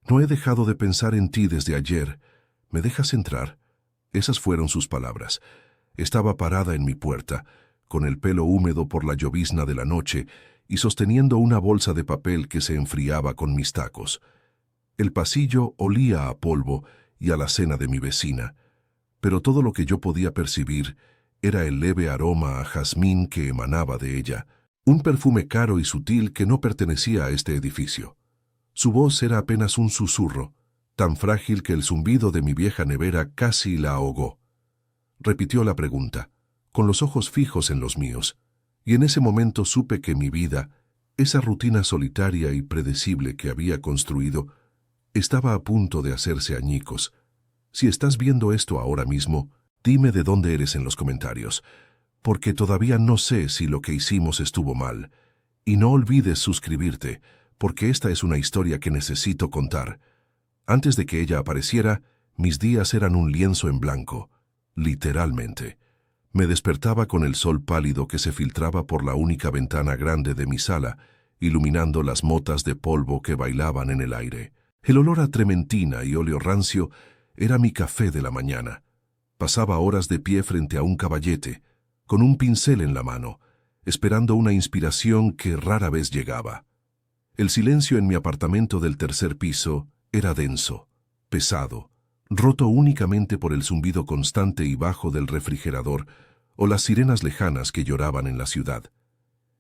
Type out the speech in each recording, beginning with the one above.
No he dejado de pensar en ti desde ayer. ¿Me dejas entrar? Esas fueron sus palabras. Estaba parada en mi puerta, con el pelo húmedo por la llovizna de la noche y sosteniendo una bolsa de papel que se enfriaba con mis tacos. El pasillo olía a polvo y a la cena de mi vecina, pero todo lo que yo podía percibir era el leve aroma a jazmín que emanaba de ella, un perfume caro y sutil que no pertenecía a este edificio. Su voz era apenas un susurro, tan frágil que el zumbido de mi vieja nevera casi la ahogó. Repitió la pregunta, con los ojos fijos en los míos, y en ese momento supe que mi vida, esa rutina solitaria y predecible que había construido, estaba a punto de hacerse añicos. Si estás viendo esto ahora mismo, dime de dónde eres en los comentarios, porque todavía no sé si lo que hicimos estuvo mal. Y no olvides suscribirte, porque esta es una historia que necesito contar. Antes de que ella apareciera, mis días eran un lienzo en blanco, literalmente. Me despertaba con el sol pálido que se filtraba por la única ventana grande de mi sala, iluminando las motas de polvo que bailaban en el aire. El olor a trementina y óleo rancio era mi café de la mañana. Pasaba horas de pie frente a un caballete, con un pincel en la mano, esperando una inspiración que rara vez llegaba. El silencio en mi apartamento del tercer piso era denso, pesado, roto únicamente por el zumbido constante y bajo del refrigerador o las sirenas lejanas que lloraban en la ciudad.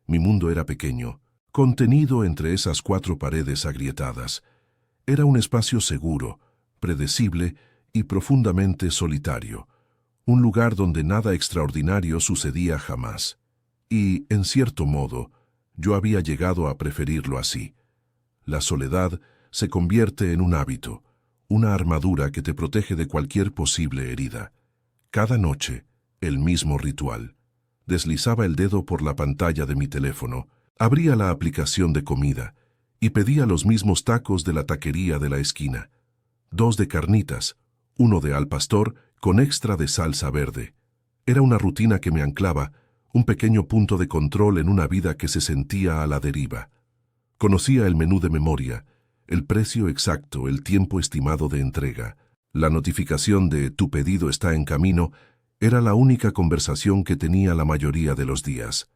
Mi mundo era pequeño, contenido entre esas 4 paredes agrietadas. Era un espacio seguro, predecible y profundamente solitario, un lugar donde nada extraordinario sucedía jamás. Y, en cierto modo, yo había llegado a preferirlo así. La soledad se convierte en un hábito, una armadura que te protege de cualquier posible herida. Cada noche, el mismo ritual. Deslizaba el dedo por la pantalla de mi teléfono, abría la aplicación de comida y pedía los mismos tacos de la taquería de la esquina. 2 de carnitas, 1 de al pastor con extra de salsa verde. Era una rutina que me anclaba, un pequeño punto de control en una vida que se sentía a la deriva. Conocía el menú de memoria, el precio exacto, el tiempo estimado de entrega. La notificación de «Tu pedido está en camino» era la única conversación que tenía la mayoría de los días.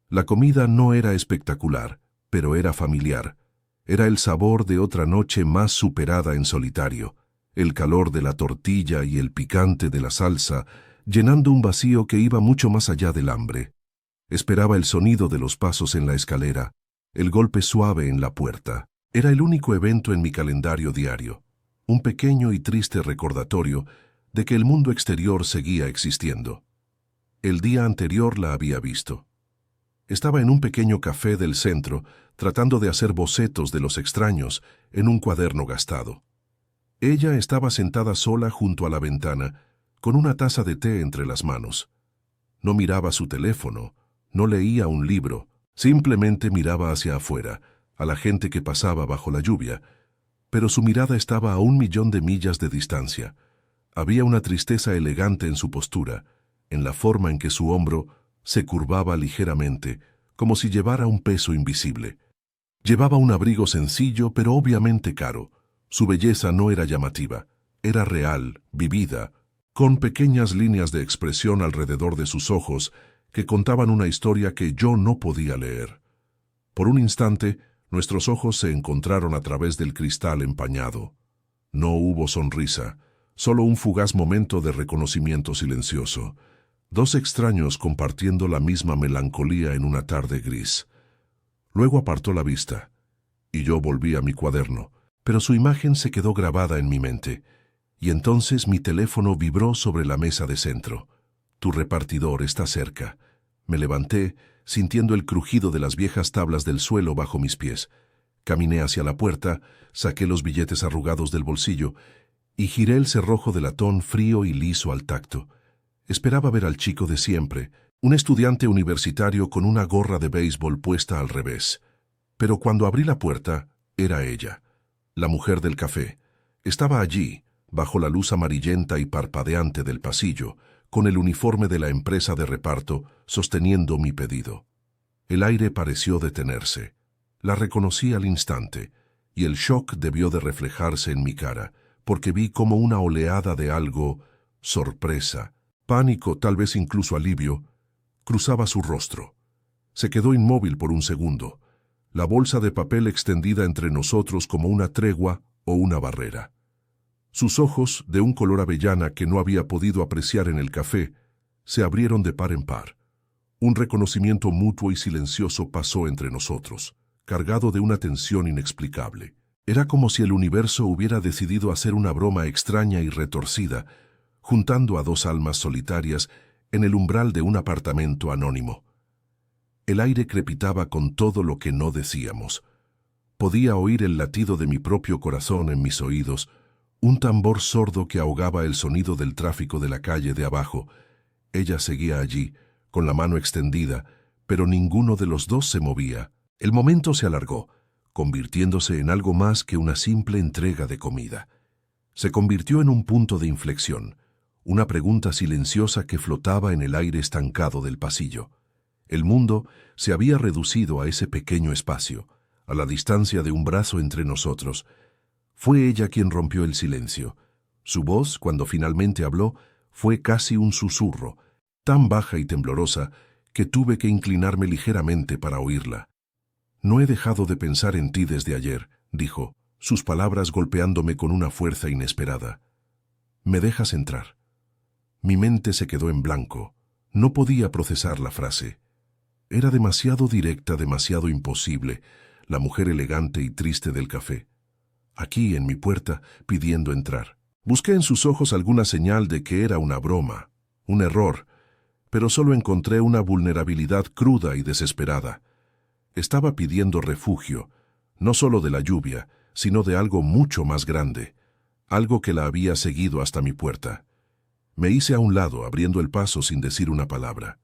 La comida no era espectacular, pero era familiar. Era el sabor de otra noche más superada en solitario, el calor de la tortilla y el picante de la salsa, llenando un vacío que iba mucho más allá del hambre. Esperaba el sonido de los pasos en la escalera, el golpe suave en la puerta. Era el único evento en mi calendario diario, un pequeño y triste recordatorio de que el mundo exterior seguía existiendo. El día anterior la había visto. Estaba en un pequeño café del centro, tratando de hacer bocetos de los extraños en un cuaderno gastado. Ella estaba sentada sola junto a la ventana, con una taza de té entre las manos. No miraba su teléfono, no leía un libro, simplemente miraba hacia afuera, a la gente que pasaba bajo la lluvia, pero su mirada estaba a 1.000.000 de millas de distancia. Había una tristeza elegante en su postura, en la forma en que su hombro se curvaba ligeramente, como si llevara un peso invisible. Llevaba un abrigo sencillo, pero obviamente caro. Su belleza no era llamativa, era real, vivida, con pequeñas líneas de expresión alrededor de sus ojos que contaban una historia que yo no podía leer. Por un instante, nuestros ojos se encontraron a través del cristal empañado. No hubo sonrisa, solo un fugaz momento de reconocimiento silencioso. 2 extraños compartiendo la misma melancolía en una tarde gris. Luego apartó la vista, y yo volví a mi cuaderno, pero su imagen se quedó grabada en mi mente, y entonces mi teléfono vibró sobre la mesa de centro. Tu repartidor está cerca. Me levanté, sintiendo el crujido de las viejas tablas del suelo bajo mis pies. Caminé hacia la puerta, saqué los billetes arrugados del bolsillo y giré el cerrojo de latón frío y liso al tacto. Esperaba ver al chico de siempre, un estudiante universitario con una gorra de béisbol puesta al revés. Pero cuando abrí la puerta, era ella, la mujer del café. Estaba allí, bajo la luz amarillenta y parpadeante del pasillo, con el uniforme de la empresa de reparto, sosteniendo mi pedido. El aire pareció detenerse. La reconocí al instante. y el shock debió de reflejarse en mi cara, porque vi como una oleada de algo, sorpresa, pánico, tal vez incluso alivio, cruzaba su rostro. Se quedó inmóvil por un segundo, la bolsa de papel extendida entre nosotros como una tregua o una barrera. Sus ojos, de un color avellana que no había podido apreciar en el café, se abrieron de par en par. Un reconocimiento mutuo y silencioso pasó entre nosotros, cargado de una tensión inexplicable. Era como si el universo hubiera decidido hacer una broma extraña y retorcida, juntando a dos almas solitarias en el umbral de un apartamento anónimo. El aire crepitaba con todo lo que no decíamos. Podía oír el latido de mi propio corazón en mis oídos, un tambor sordo que ahogaba el sonido del tráfico de la calle de abajo. Ella seguía allí, con la mano extendida, pero ninguno de los dos se movía. El momento se alargó, convirtiéndose en algo más que una simple entrega de comida. Se convirtió en un punto de inflexión, una pregunta silenciosa que flotaba en el aire estancado del pasillo. El mundo se había reducido a ese pequeño espacio, a la distancia de un brazo entre nosotros. Fue ella quien rompió el silencio. Su voz, cuando finalmente habló, fue casi un susurro, tan baja y temblorosa que tuve que inclinarme ligeramente para oírla. «No he dejado de pensar en ti desde ayer», dijo, sus palabras golpeándome con una fuerza inesperada. «¿Me dejas entrar?» Mi mente se quedó en blanco. No podía procesar la frase. Era demasiado directa, demasiado imposible, la mujer elegante y triste del café. Aquí, en mi puerta, pidiendo entrar. Busqué en sus ojos alguna señal de que era una broma, un error, pero solo encontré una vulnerabilidad cruda y desesperada. Estaba pidiendo refugio, no solo de la lluvia, sino de algo mucho más grande, algo que la había seguido hasta mi puerta. Me hice a un lado, abriendo el paso sin decir una palabra.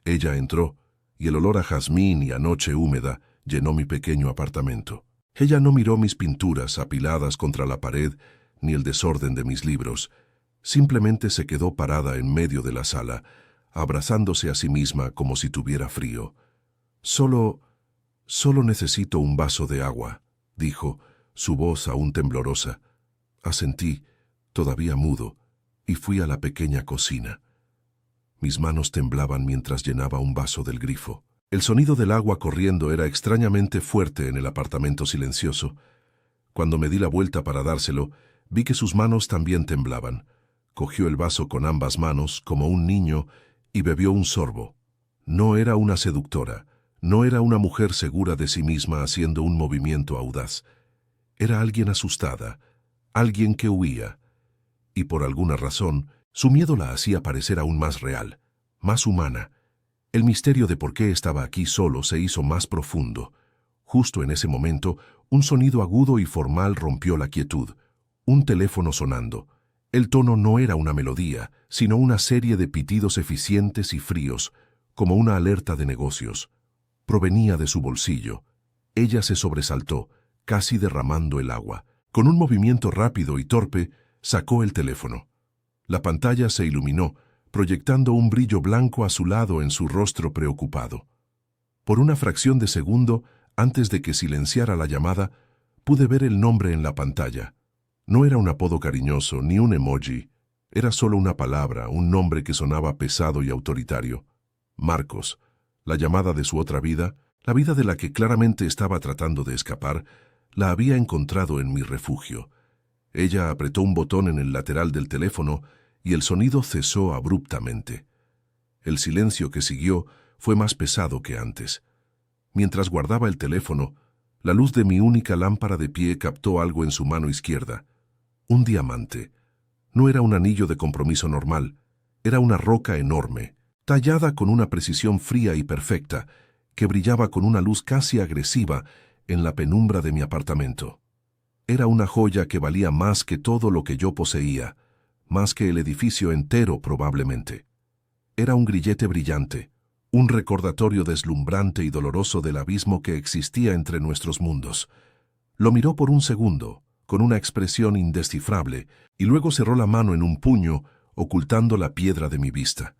Ella entró, y el olor a jazmín y a noche húmeda llenó mi pequeño apartamento. Ella no miró mis pinturas apiladas contra la pared, ni el desorden de mis libros. Simplemente se quedó parada en medio de la sala, abrazándose a sí misma como si tuviera frío. Solo necesito un vaso de agua», dijo, su voz aún temblorosa. Asentí, todavía mudo, y fui a la pequeña cocina. Mis manos temblaban mientras llenaba un vaso del grifo. El sonido del agua corriendo era extrañamente fuerte en el apartamento silencioso. Cuando me di la vuelta para dárselo, vi que sus manos también temblaban. Cogió el vaso con ambas manos, como un niño, y bebió un sorbo. No era una seductora, no era una mujer segura de sí misma haciendo un movimiento audaz. Era alguien asustada, alguien que huía. Y por alguna razón, su miedo la hacía parecer aún más real, más humana. El misterio de por qué estaba aquí solo se hizo más profundo. Justo en ese momento, un sonido agudo y formal rompió la quietud. Un teléfono sonando. El tono no era una melodía, sino una serie de pitidos eficientes y fríos, como una alerta de negocios. Provenía de su bolsillo. Ella se sobresaltó, casi derramando el agua. Con un movimiento rápido y torpe, sacó el teléfono. La pantalla se iluminó, proyectando un brillo blanco azulado en su rostro preocupado. Por una fracción de segundo, antes de que silenciara la llamada, pude ver el nombre en la pantalla. No era un apodo cariñoso, ni un emoji. Era solo una palabra, un nombre que sonaba pesado y autoritario. Marcos, la llamada de su otra vida, la vida de la que claramente estaba tratando de escapar, la había encontrado en mi refugio. Ella apretó un botón en el lateral del teléfono y el sonido cesó abruptamente. El silencio que siguió fue más pesado que antes. Mientras guardaba el teléfono, la luz de mi única lámpara de pie captó algo en su mano izquierda. Un diamante. No era un anillo de compromiso normal, era una roca enorme, tallada con una precisión fría y perfecta, que brillaba con una luz casi agresiva en la penumbra de mi apartamento. Era una joya que valía más que todo lo que yo poseía, más que el edificio entero probablemente. Era un grillete brillante, un recordatorio deslumbrante y doloroso del abismo que existía entre nuestros mundos. Lo miró por un segundo, con una expresión indescifrable, y luego cerró la mano en un puño, ocultando la piedra de mi vista.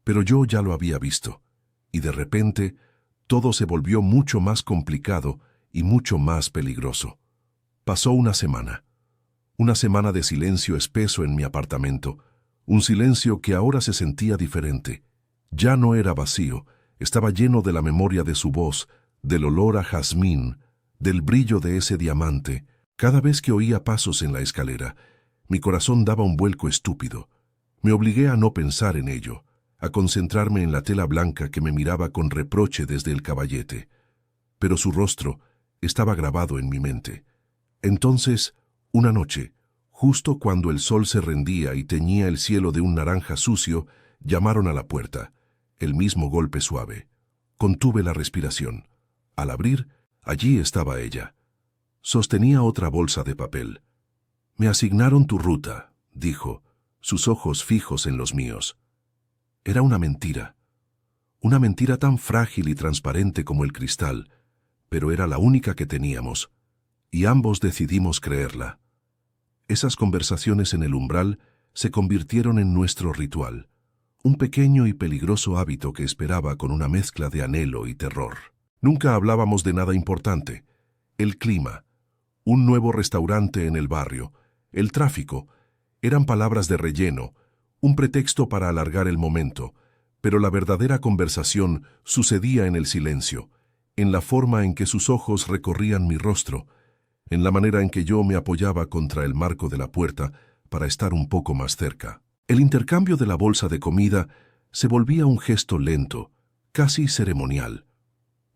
Pero yo ya lo había visto, y de repente todo se volvió mucho más complicado y mucho más peligroso. Pasó una semana de silencio espeso en mi apartamento, un silencio que ahora se sentía diferente. Ya no era vacío, estaba lleno de la memoria de su voz, del olor a jazmín, del brillo de ese diamante. Cada vez que oía pasos en la escalera, mi corazón daba un vuelco estúpido. Me obligué a no pensar en ello, a concentrarme en la tela blanca que me miraba con reproche desde el caballete. Pero su rostro estaba grabado en mi mente. Entonces, una noche, justo cuando el sol se rendía y teñía el cielo de un naranja sucio, llamaron a la puerta. El mismo golpe suave. Contuve la respiración. Al abrir, allí estaba ella. Sostenía otra bolsa de papel. «Me asignaron tu ruta», dijo, sus ojos fijos en los míos. Era una mentira tan frágil y transparente como el cristal, pero era la única que teníamos, y ambos decidimos creerla. Esas conversaciones en el umbral se convirtieron en nuestro ritual, un pequeño y peligroso hábito que esperaba con una mezcla de anhelo y terror. Nunca hablábamos de nada importante. El clima, un nuevo restaurante en el barrio, el tráfico, eran palabras de relleno, un pretexto para alargar el momento, pero la verdadera conversación sucedía en el silencio, en la forma en que sus ojos recorrían mi rostro, en la manera en que yo me apoyaba contra el marco de la puerta para estar un poco más cerca. El intercambio de la bolsa de comida se volvía un gesto lento, casi ceremonial.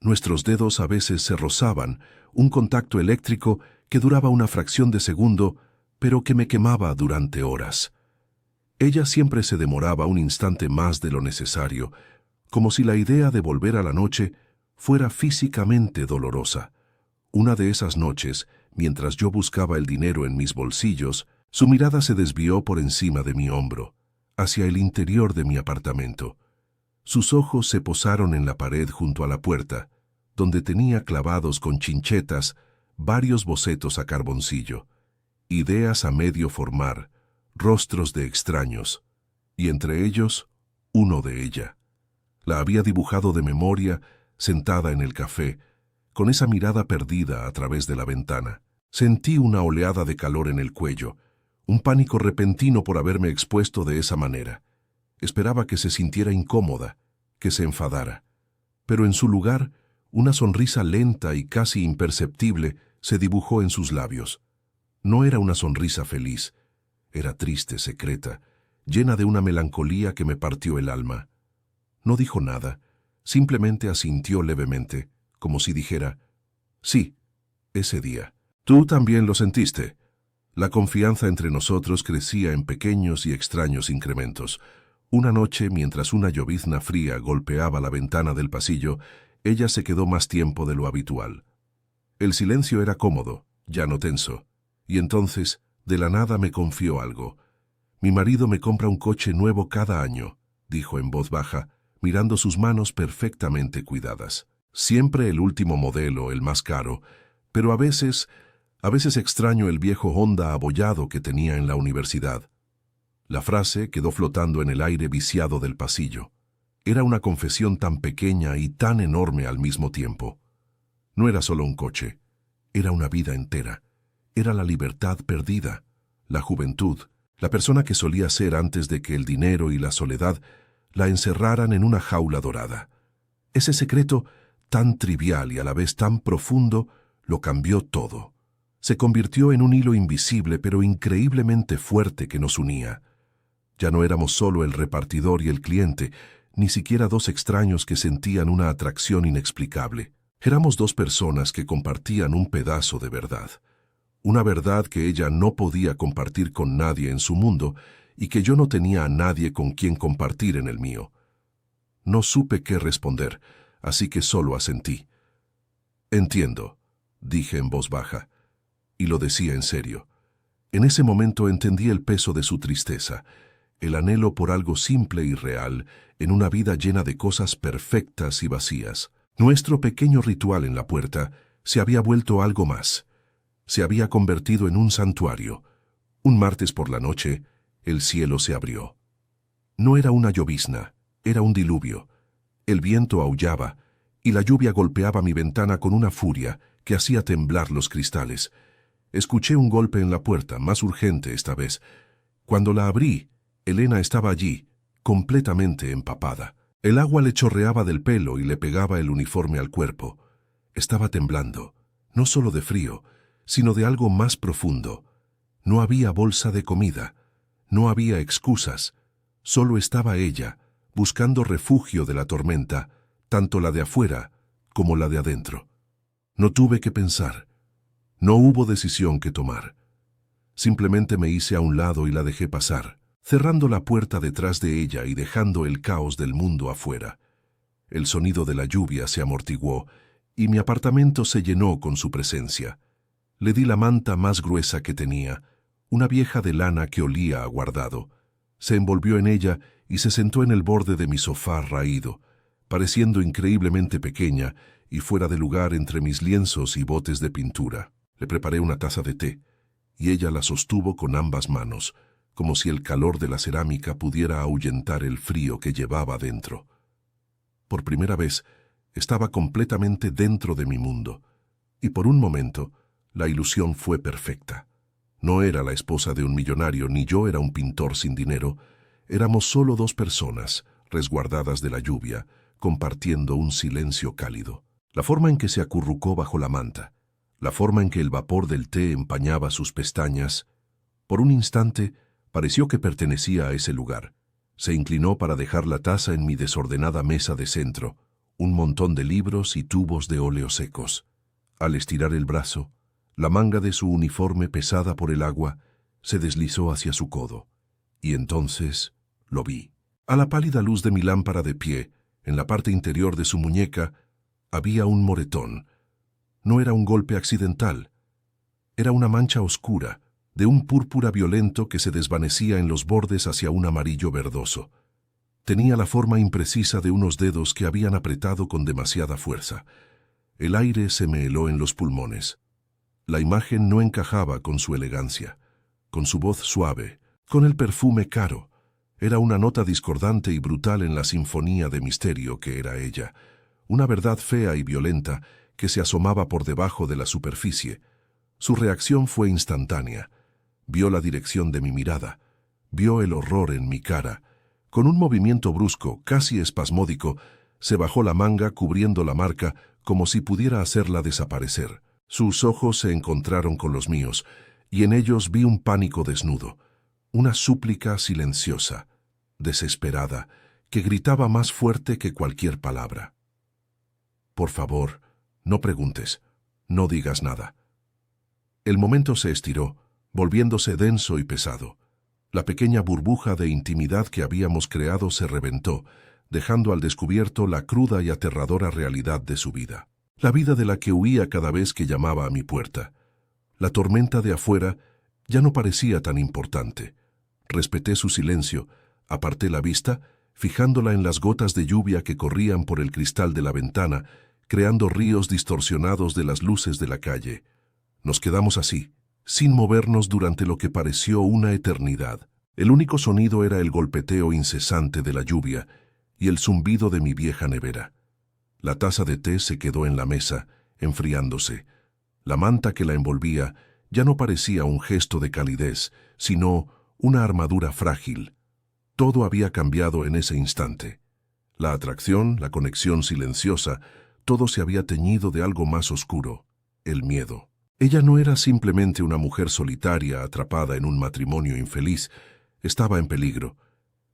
Nuestros dedos a veces se rozaban, un contacto eléctrico que duraba una fracción de segundo, pero que me quemaba durante horas. Ella siempre se demoraba un instante más de lo necesario, como si la idea de volver a la noche fuera físicamente dolorosa. Una de esas noches, mientras yo buscaba el dinero en mis bolsillos, su mirada se desvió por encima de mi hombro, hacia el interior de mi apartamento. Sus ojos se posaron en la pared junto a la puerta, donde tenía clavados con chinchetas varios bocetos a carboncillo, ideas a medio formar, rostros de extraños, y entre ellos, uno de ella. La había dibujado de memoria, sentada en el café, con esa mirada perdida a través de la ventana. Sentí una oleada de calor en el cuello, un pánico repentino por haberme expuesto de esa manera. Esperaba que se sintiera incómoda, que se enfadara. Pero en su lugar, una sonrisa lenta y casi imperceptible se dibujó en sus labios. No era una sonrisa feliz, era triste, secreta, llena de una melancolía que me partió el alma. No dijo nada, simplemente asintió levemente, como si dijera, «Sí, ese día. Tú también lo sentiste». La confianza entre nosotros crecía en pequeños y extraños incrementos. Una noche, mientras una llovizna fría golpeaba la ventana del pasillo, ella se quedó más tiempo de lo habitual. El silencio era cómodo, ya no tenso, y entonces, de la nada me confió algo. «Mi marido me compra un coche nuevo cada año», dijo en voz baja, mirando sus manos perfectamente cuidadas. «Siempre el último modelo, el más caro, pero a veces extraño el viejo Honda abollado que tenía en la universidad». La frase quedó flotando en el aire viciado del pasillo. Era una confesión tan pequeña y tan enorme al mismo tiempo. No era solo un coche, era una vida entera. Era la libertad perdida, la juventud, la persona que solía ser antes de que el dinero y la soledad la encerraran en una jaula dorada. Ese secreto, tan trivial y a la vez tan profundo, lo cambió todo. Se convirtió en un hilo invisible pero increíblemente fuerte que nos unía. Ya no éramos solo el repartidor y el cliente, ni siquiera dos extraños que sentían una atracción inexplicable. Éramos dos personas que compartían un pedazo de verdad. Una verdad que ella no podía compartir con nadie en su mundo y que yo no tenía a nadie con quien compartir en el mío. No supe qué responder, así que solo asentí. «Entiendo», dije en voz baja, y lo decía en serio. En ese momento entendí el peso de su tristeza, el anhelo por algo simple y real en una vida llena de cosas perfectas y vacías. Nuestro pequeño ritual en la puerta se había vuelto algo más. Se había convertido en un santuario. Un martes por la noche, el cielo se abrió. No era una llovizna, era un diluvio. El viento aullaba, y la lluvia golpeaba mi ventana con una furia que hacía temblar los cristales. Escuché un golpe en la puerta, más urgente esta vez. Cuando la abrí, Elena estaba allí, completamente empapada. El agua le chorreaba del pelo y le pegaba el uniforme al cuerpo. Estaba temblando, no solo de frío, sino de algo más profundo. No había bolsa de comida, no había excusas, solo estaba ella, buscando refugio de la tormenta, tanto la de afuera como la de adentro. No tuve que pensar, no hubo decisión que tomar. Simplemente me hice a un lado y la dejé pasar, cerrando la puerta detrás de ella y dejando el caos del mundo afuera. El sonido de la lluvia se amortiguó y mi apartamento se llenó con su presencia. Le di la manta más gruesa que tenía, una vieja de lana que olía a guardado. Se envolvió en ella y se sentó en el borde de mi sofá raído, pareciendo increíblemente pequeña y fuera de lugar entre mis lienzos y botes de pintura. Le preparé una taza de té, y ella la sostuvo con ambas manos, como si el calor de la cerámica pudiera ahuyentar el frío que llevaba dentro. Por primera vez, estaba completamente dentro de mi mundo, y por un momento, la ilusión fue perfecta. No era la esposa de un millonario, ni yo era un pintor sin dinero. Éramos solo dos personas, resguardadas de la lluvia, compartiendo un silencio cálido. La forma en que se acurrucó bajo la manta, la forma en que el vapor del té empañaba sus pestañas, por un instante pareció que pertenecía a ese lugar. Se inclinó para dejar la taza en mi desordenada mesa de centro, un montón de libros y tubos de óleo secos. Al estirar el brazo, la manga de su uniforme pesada por el agua se deslizó hacia su codo, y entonces lo vi. A la pálida luz de mi lámpara de pie, en la parte interior de su muñeca, había un moretón. No era un golpe accidental. Era una mancha oscura, de un púrpura violento que se desvanecía en los bordes hacia un amarillo verdoso. Tenía la forma imprecisa de unos dedos que habían apretado con demasiada fuerza. El aire se me heló en los pulmones. La imagen no encajaba con su elegancia, con su voz suave, con el perfume caro. Era una nota discordante y brutal en la sinfonía de misterio que era ella, una verdad fea y violenta que se asomaba por debajo de la superficie. Su reacción fue instantánea. Vio la dirección de mi mirada, vio el horror en mi cara. Con un movimiento brusco, casi espasmódico, se bajó la manga cubriendo la marca como si pudiera hacerla desaparecer. Sus ojos se encontraron con los míos, y en ellos vi un pánico desnudo, una súplica silenciosa, desesperada, que gritaba más fuerte que cualquier palabra. Por favor, no preguntes, no digas nada. El momento se estiró, volviéndose denso y pesado. La pequeña burbuja de intimidad que habíamos creado se reventó, dejando al descubierto la cruda y aterradora realidad de su vida. La vida de la que huía cada vez que llamaba a mi puerta. La tormenta de afuera ya no parecía tan importante. Respeté su silencio, aparté la vista, fijándola en las gotas de lluvia que corrían por el cristal de la ventana, creando ríos distorsionados de las luces de la calle. Nos quedamos así, sin movernos durante lo que pareció una eternidad. El único sonido era el golpeteo incesante de la lluvia y el zumbido de mi vieja nevera. La taza de té se quedó en la mesa, enfriándose. La manta que la envolvía ya no parecía un gesto de calidez, sino una armadura frágil. Todo había cambiado en ese instante. La atracción, la conexión silenciosa, todo se había teñido de algo más oscuro, el miedo. Ella no era simplemente una mujer solitaria atrapada en un matrimonio infeliz, estaba en peligro.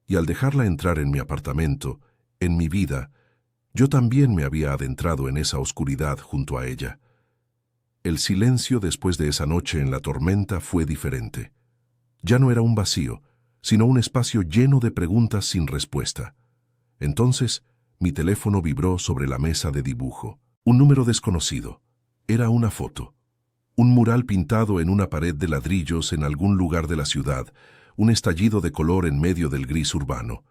Y al dejarla entrar en mi apartamento, en mi vida, yo también me había adentrado en esa oscuridad junto a ella. El silencio después de esa noche en la tormenta fue diferente. Ya no era un vacío, sino un espacio lleno de preguntas sin respuesta. Entonces, mi teléfono vibró sobre la mesa de dibujo. Un número desconocido. Era una foto. Un mural pintado en una pared de ladrillos en algún lugar de la ciudad, un estallido de color en medio del gris urbano.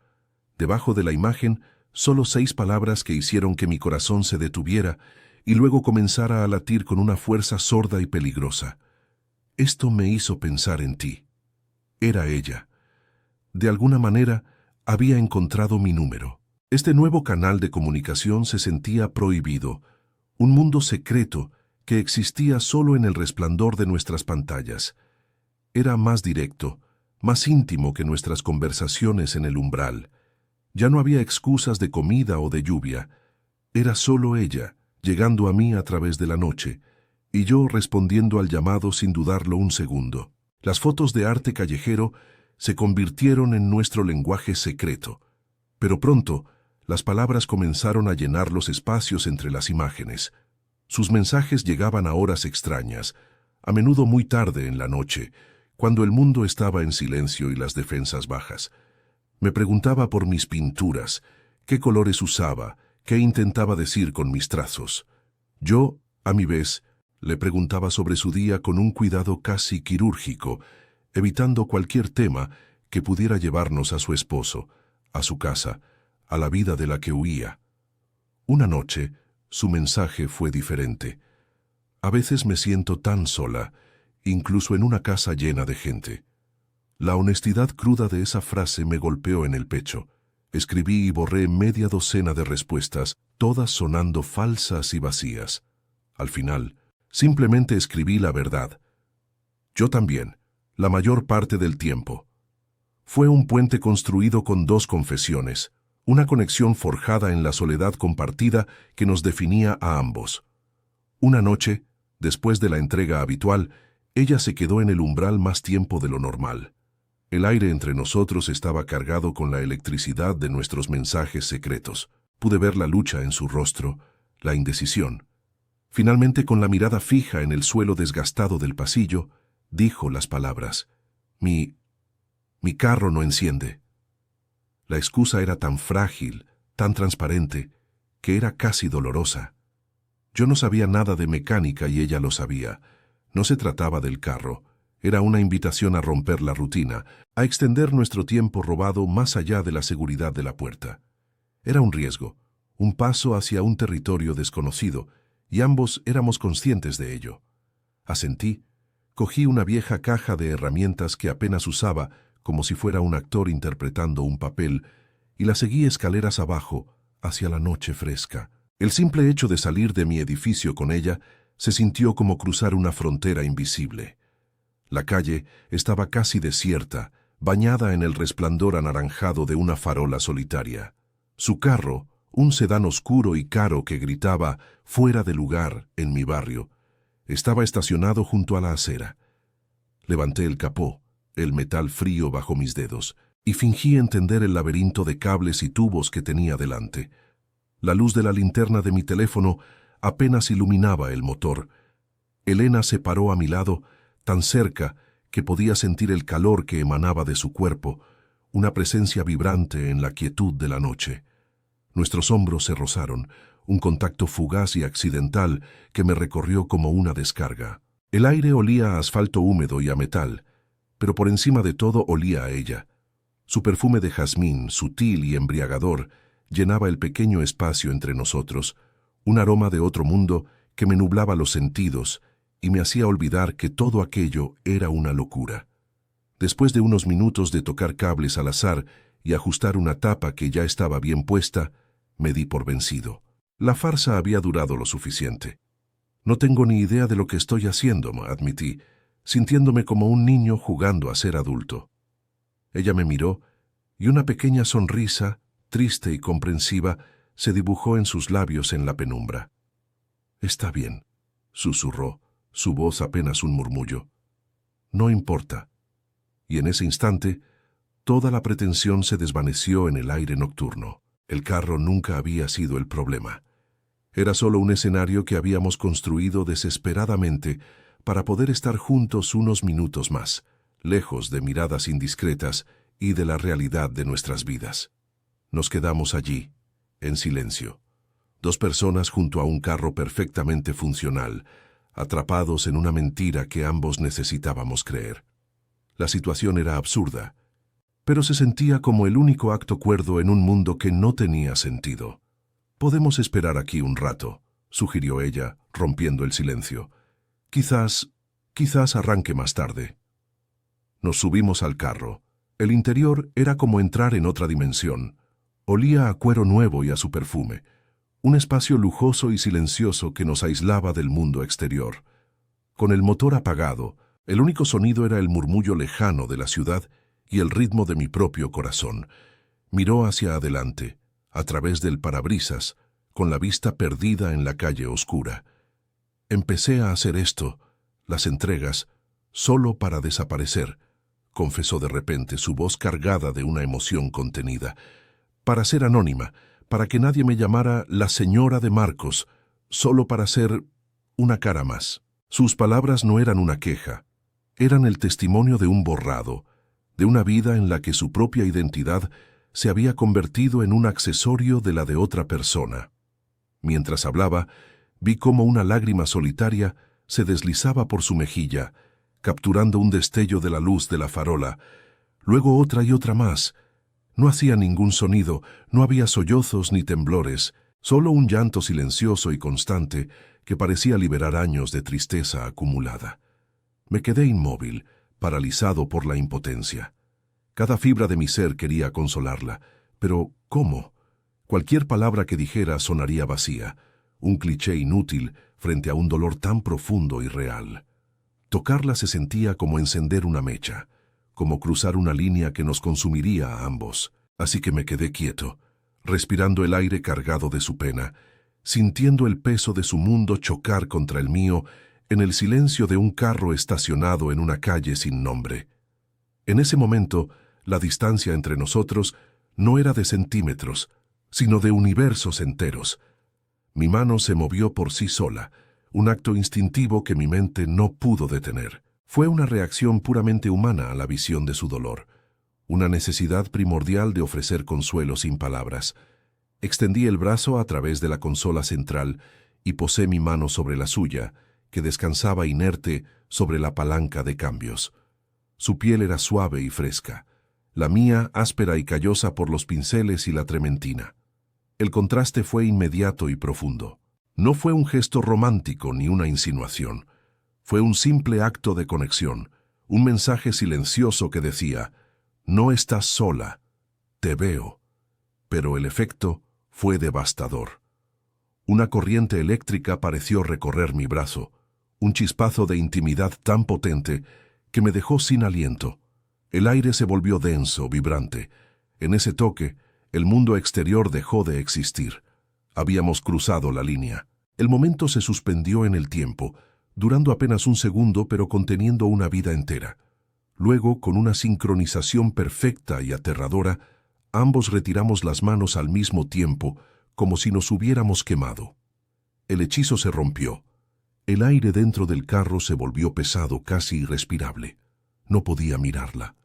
Debajo de la imagen, solo 6 palabras que hicieron que mi corazón se detuviera y luego comenzara a latir con una fuerza sorda y peligrosa. Esto me hizo pensar en ti. Era ella. De alguna manera, había encontrado mi número. Este nuevo canal de comunicación se sentía prohibido, un mundo secreto que existía solo en el resplandor de nuestras pantallas. Era más directo, más íntimo que nuestras conversaciones en el umbral. Ya no había excusas de comida o de lluvia. Era solo ella, llegando a mí a través de la noche, y yo respondiendo al llamado sin dudarlo un segundo. Las fotos de arte callejero se convirtieron en nuestro lenguaje secreto, pero pronto las palabras comenzaron a llenar los espacios entre las imágenes. Sus mensajes llegaban a horas extrañas, a menudo muy tarde en la noche, cuando el mundo estaba en silencio y las defensas bajas. Me preguntaba por mis pinturas, qué colores usaba, qué intentaba decir con mis trazos. Yo, a mi vez, le preguntaba sobre su día con un cuidado casi quirúrgico, evitando cualquier tema que pudiera llevarnos a su esposo, a su casa, a la vida de la que huía. Una noche, su mensaje fue diferente. A veces me siento tan sola, incluso en una casa llena de gente. La honestidad cruda de esa frase me golpeó en el pecho. Escribí y borré media docena de respuestas, todas sonando falsas y vacías. Al final, simplemente escribí la verdad. Yo también, la mayor parte del tiempo. Fue un puente construido con dos confesiones, una conexión forjada en la soledad compartida que nos definía a ambos. Una noche, después de la entrega habitual, ella se quedó en el umbral más tiempo de lo normal. El aire entre nosotros estaba cargado con la electricidad de nuestros mensajes secretos. Pude ver la lucha en su rostro, la indecisión. Finalmente, con la mirada fija en el suelo desgastado del pasillo, dijo las palabras: Mi carro no enciende. La excusa era tan frágil, tan transparente, que era casi dolorosa. Yo no sabía nada de mecánica y ella lo sabía. No se trataba del carro. Era una invitación a romper la rutina, a extender nuestro tiempo robado más allá de la seguridad de la puerta. Era un riesgo, un paso hacia un territorio desconocido, y ambos éramos conscientes de ello. Asentí, cogí una vieja caja de herramientas que apenas usaba, como si fuera un actor interpretando un papel, y la seguí escaleras abajo, hacia la noche fresca. El simple hecho de salir de mi edificio con ella se sintió como cruzar una frontera invisible. La calle estaba casi desierta, bañada en el resplandor anaranjado de una farola solitaria. Su carro, un sedán oscuro y caro que gritaba «fuera de lugar» en mi barrio, estaba estacionado junto a la acera. Levanté el capó, el metal frío bajo mis dedos, y fingí entender el laberinto de cables y tubos que tenía delante. La luz de la linterna de mi teléfono apenas iluminaba el motor. Elena se paró a mi lado, tan cerca que podía sentir el calor que emanaba de su cuerpo, una presencia vibrante en la quietud de la noche. Nuestros hombros se rozaron, un contacto fugaz y accidental que me recorrió como una descarga. El aire olía a asfalto húmedo y a metal, pero por encima de todo olía a ella. Su perfume de jazmín, sutil y embriagador, llenaba el pequeño espacio entre nosotros, un aroma de otro mundo que me nublaba los sentidos y me hacía olvidar que todo aquello era una locura. Después de unos minutos de tocar cables al azar y ajustar una tapa que ya estaba bien puesta, me di por vencido. La farsa había durado lo suficiente. No tengo ni idea de lo que estoy haciendo, admití, sintiéndome como un niño jugando a ser adulto. Ella me miró y una pequeña sonrisa, triste y comprensiva, se dibujó en sus labios en la penumbra. «Está bien», susurró, su voz apenas un murmullo. «No importa». Y en ese instante, toda la pretensión se desvaneció en el aire nocturno. El carro nunca había sido el problema. Era solo un escenario que habíamos construido desesperadamente para poder estar juntos unos minutos más, lejos de miradas indiscretas y de la realidad de nuestras vidas. Nos quedamos allí, en silencio. Dos personas junto a un carro perfectamente funcional, atrapados en una mentira que ambos necesitábamos creer. La situación era absurda, pero se sentía como el único acto cuerdo en un mundo que no tenía sentido. «Podemos esperar aquí un rato», sugirió ella, rompiendo el silencio. Quizás arranque más tarde». Nos subimos al carro. El interior era como entrar en otra dimensión. Olía a cuero nuevo y a su perfume. un espacio lujoso y silencioso que nos aislaba del mundo exterior. Con el motor apagado, el único sonido era el murmullo lejano de la ciudad y el ritmo de mi propio corazón. Miró hacia adelante, a través del parabrisas, con la vista perdida en la calle oscura. Empecé a hacer esto, las entregas, solo para desaparecer, confesó de repente, su voz cargada de una emoción contenida. Para ser anónima, para que nadie me llamara la señora de Marcos, solo para ser una cara más. Sus palabras no eran una queja, eran el testimonio de un borrado, de una vida en la que su propia identidad se había convertido en un accesorio de la de otra persona. Mientras hablaba, vi cómo una lágrima solitaria se deslizaba por su mejilla, capturando un destello de la luz de la farola, luego otra y otra más. No hacía ningún sonido, no había sollozos ni temblores, solo un llanto silencioso y constante que parecía liberar años de tristeza acumulada. Me quedé inmóvil, paralizado por la impotencia. Cada fibra de mi ser quería consolarla, pero ¿cómo? Cualquier palabra que dijera sonaría vacía, un cliché inútil frente a un dolor tan profundo y real. Tocarla se sentía como encender una mecha, como cruzar una línea que nos consumiría a ambos. Así que me quedé quieto, respirando el aire cargado de su pena, sintiendo el peso de su mundo chocar contra el mío en el silencio de un carro estacionado en una calle sin nombre. En ese momento, la distancia entre nosotros no era de centímetros, sino de universos enteros. Mi mano se movió por sí sola, un acto instintivo que mi mente no pudo detener. Fue una reacción puramente humana a la visión de su dolor, una necesidad primordial de ofrecer consuelo sin palabras. Extendí el brazo a través de la consola central y posé mi mano sobre la suya, que descansaba inerte sobre la palanca de cambios. Su piel era suave y fresca, la mía áspera y callosa por los pinceles y la trementina. El contraste fue inmediato y profundo. No fue un gesto romántico ni una insinuación. Fue un simple acto de conexión, un mensaje silencioso que decía: «No estás sola, te veo». Pero el efecto fue devastador. Una corriente eléctrica pareció recorrer mi brazo, un chispazo de intimidad tan potente que me dejó sin aliento. El aire se volvió denso, vibrante. En ese toque, el mundo exterior dejó de existir. Habíamos cruzado la línea. El momento se suspendió en el tiempo, durando apenas un segundo pero conteniendo una vida entera. Luego, con una sincronización perfecta y aterradora, ambos retiramos las manos al mismo tiempo, como si nos hubiéramos quemado. El hechizo se rompió. El aire dentro del carro se volvió pesado, casi irrespirable. No podía mirarla.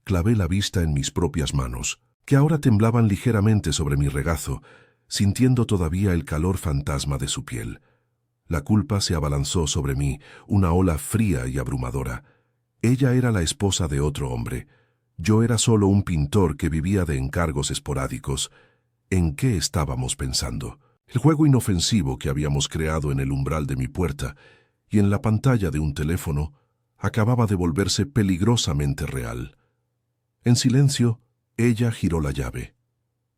Clavé la vista en mis propias manos, que ahora temblaban ligeramente sobre mi regazo, sintiendo todavía el calor fantasma de su piel. La culpa se abalanzó sobre mí, una ola fría y abrumadora. Ella era la esposa de otro hombre. Yo era solo un pintor que vivía de encargos esporádicos. ¿En qué estábamos pensando? El juego inofensivo que habíamos creado en el umbral de mi puerta y en la pantalla de un teléfono acababa de volverse peligrosamente real. En silencio, ella giró la llave.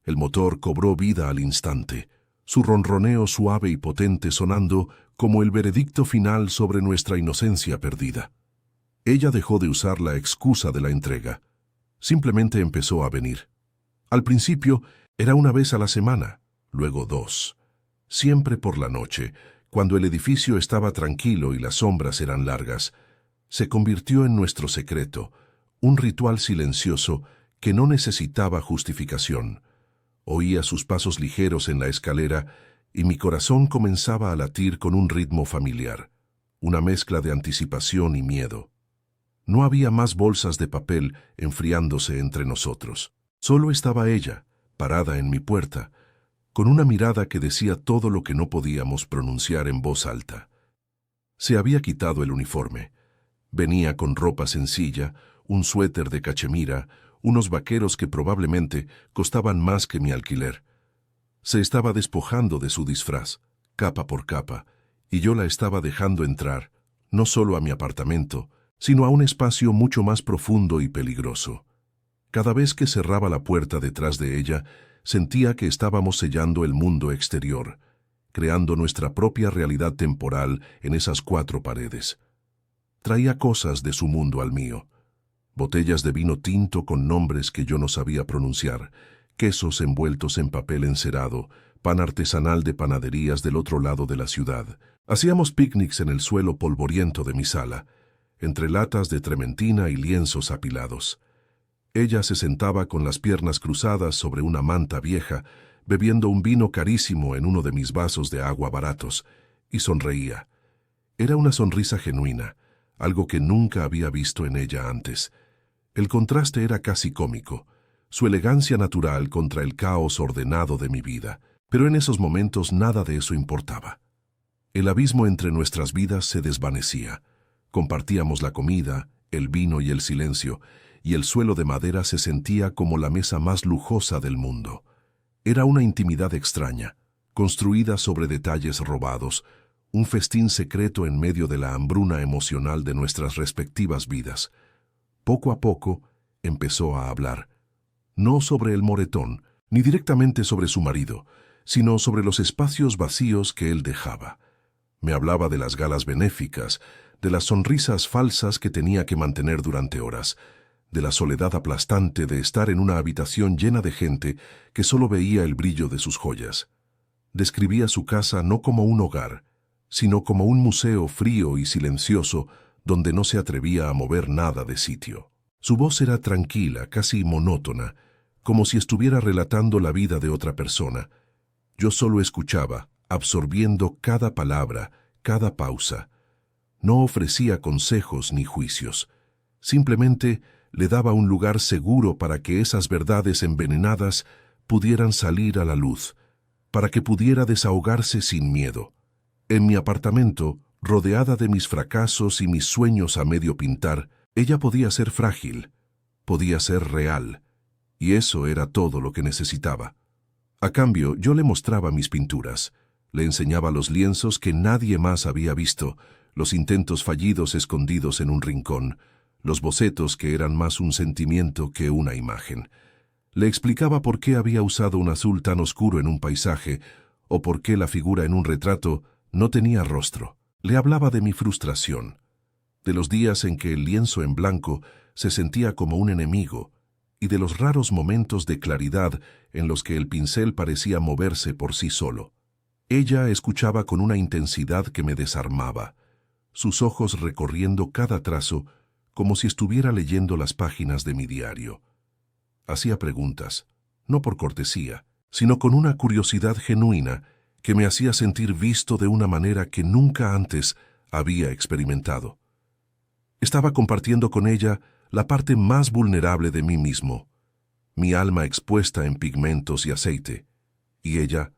El motor cobró vida al instante, su ronroneo suave y potente sonando como el veredicto final sobre nuestra inocencia perdida. Ella dejó de usar la excusa de la entrega. Simplemente empezó a venir. Al principio era una vez a la semana, luego 2. Siempre por la noche, cuando el edificio estaba tranquilo y las sombras eran largas. Se convirtió en nuestro secreto, un ritual silencioso que no necesitaba justificación. Oía sus pasos ligeros en la escalera y mi corazón comenzaba a latir con un ritmo familiar, una mezcla de anticipación y miedo. No había más bolsas de papel enfriándose entre nosotros. Solo estaba ella, parada en mi puerta, con una mirada que decía todo lo que no podíamos pronunciar en voz alta. Se había quitado el uniforme. Venía con ropa sencilla, un suéter de cachemira, unos vaqueros que probablemente costaban más que mi alquiler. Se estaba despojando de su disfraz, capa por capa, y yo la estaba dejando entrar, no solo a mi apartamento, sino a un espacio mucho más profundo y peligroso. Cada vez que cerraba la puerta detrás de ella, sentía que estábamos sellando el mundo exterior, creando nuestra propia realidad temporal en esas 4 paredes. Traía cosas de su mundo al mío. Botellas de vino tinto con nombres que yo no sabía pronunciar, quesos envueltos en papel encerado, pan artesanal de panaderías del otro lado de la ciudad. Hacíamos picnics en el suelo polvoriento de mi sala, entre latas de trementina y lienzos apilados. Ella se sentaba con las piernas cruzadas sobre una manta vieja, bebiendo un vino carísimo en uno de mis vasos de agua baratos, y sonreía. Era una sonrisa genuina, algo que nunca había visto en ella antes. El contraste era casi cómico, su elegancia natural contra el caos ordenado de mi vida, pero en esos momentos nada de eso importaba. El abismo entre nuestras vidas se desvanecía. Compartíamos la comida, el vino y el silencio, y el suelo de madera se sentía como la mesa más lujosa del mundo. Era una intimidad extraña, construida sobre detalles robados, un festín secreto en medio de la hambruna emocional de nuestras respectivas vidas. Poco a poco empezó a hablar, no sobre el moretón, ni directamente sobre su marido, sino sobre los espacios vacíos que él dejaba. Me hablaba de las galas benéficas, de las sonrisas falsas que tenía que mantener durante horas, de la soledad aplastante de estar en una habitación llena de gente que solo veía el brillo de sus joyas. Describía su casa no como un hogar, sino como un museo frío y silencioso donde no se atrevía a mover nada de sitio. Su voz era tranquila, casi monótona, como si estuviera relatando la vida de otra persona. Yo solo escuchaba, absorbiendo cada palabra, cada pausa. No ofrecía consejos ni juicios. Simplemente le daba un lugar seguro para que esas verdades envenenadas pudieran salir a la luz, para que pudiera desahogarse sin miedo. En mi apartamento, rodeada de mis fracasos y mis sueños a medio pintar, ella podía ser frágil, podía ser real, y eso era todo lo que necesitaba. A cambio, yo le mostraba mis pinturas, le enseñaba los lienzos que nadie más había visto, los intentos fallidos escondidos en un rincón, los bocetos que eran más un sentimiento que una imagen. Le explicaba por qué había usado un azul tan oscuro en un paisaje, o por qué la figura en un retrato no tenía rostro. Le hablaba de mi frustración, de los días en que el lienzo en blanco se sentía como un enemigo, y de los raros momentos de claridad en los que el pincel parecía moverse por sí solo. Ella escuchaba con una intensidad que me desarmaba, sus ojos recorriendo cada trazo como si estuviera leyendo las páginas de mi diario. Hacía preguntas, no por cortesía, sino con una curiosidad genuina que me hacía sentir visto de una manera que nunca antes había experimentado. Estaba compartiendo con ella la parte más vulnerable de mí mismo, mi alma expuesta en pigmentos y aceite, y ella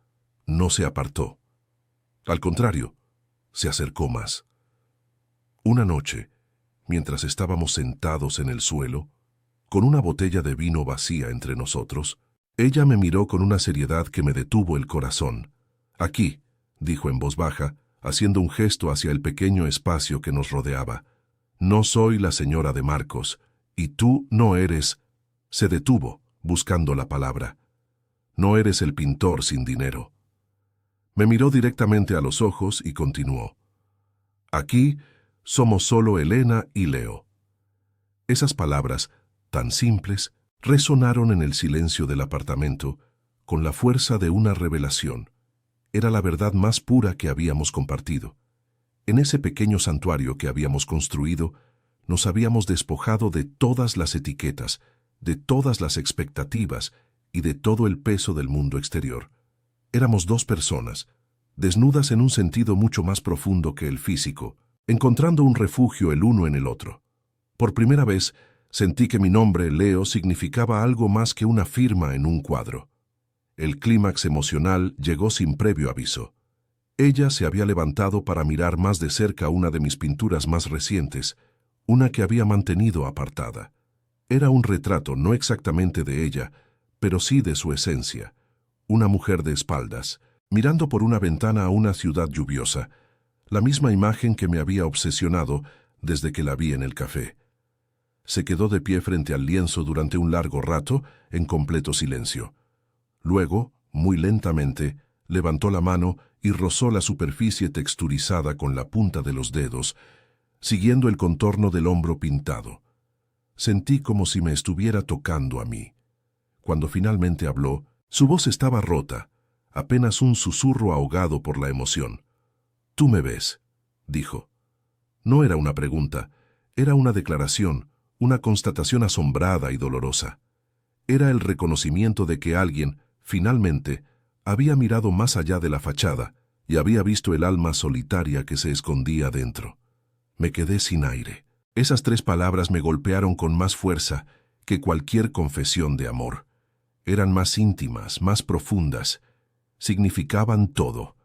no se apartó. Al contrario, se acercó más. Una noche, mientras estábamos sentados en el suelo, con una botella de vino vacía entre nosotros, ella me miró con una seriedad que me detuvo el corazón. «Aquí», dijo en voz baja, haciendo un gesto hacia el pequeño espacio que nos rodeaba. «No soy la señora de Marcos, y tú no eres...» Se detuvo, buscando la palabra. «No eres el pintor sin dinero». Me miró directamente a los ojos y continuó. «Aquí somos solo Elena y Leo». Esas palabras, tan simples, resonaron en el silencio del apartamento con la fuerza de una revelación. Era la verdad más pura que habíamos compartido. En ese pequeño santuario que habíamos construido, nos habíamos despojado de todas las etiquetas, de todas las expectativas y de todo el peso del mundo exterior. Éramos 2 personas, desnudas en un sentido mucho más profundo que el físico, encontrando un refugio el uno en el otro. Por primera vez, sentí que mi nombre, Leo, significaba algo más que una firma en un cuadro. El clímax emocional llegó sin previo aviso. Ella se había levantado para mirar más de cerca una de mis pinturas más recientes, una que había mantenido apartada. Era un retrato no exactamente de ella, pero sí de su esencia. Una mujer de espaldas, mirando por una ventana a una ciudad lluviosa, la misma imagen que me había obsesionado desde que la vi en el café. Se quedó de pie frente al lienzo durante un largo rato, en completo silencio. Luego, muy lentamente, levantó la mano y rozó la superficie texturizada con la punta de los dedos, siguiendo el contorno del hombro pintado. Sentí como si me estuviera tocando a mí. Cuando finalmente habló, su voz estaba rota, apenas un susurro ahogado por la emoción. «Tú me ves», dijo. No era una pregunta, era una declaración, una constatación asombrada y dolorosa. Era el reconocimiento de que alguien, finalmente, había mirado más allá de la fachada y había visto el alma solitaria que se escondía dentro. Me quedé sin aire. Esas 3 palabras me golpearon con más fuerza que cualquier confesión de amor. Eran más íntimas, más profundas. Significaban todo.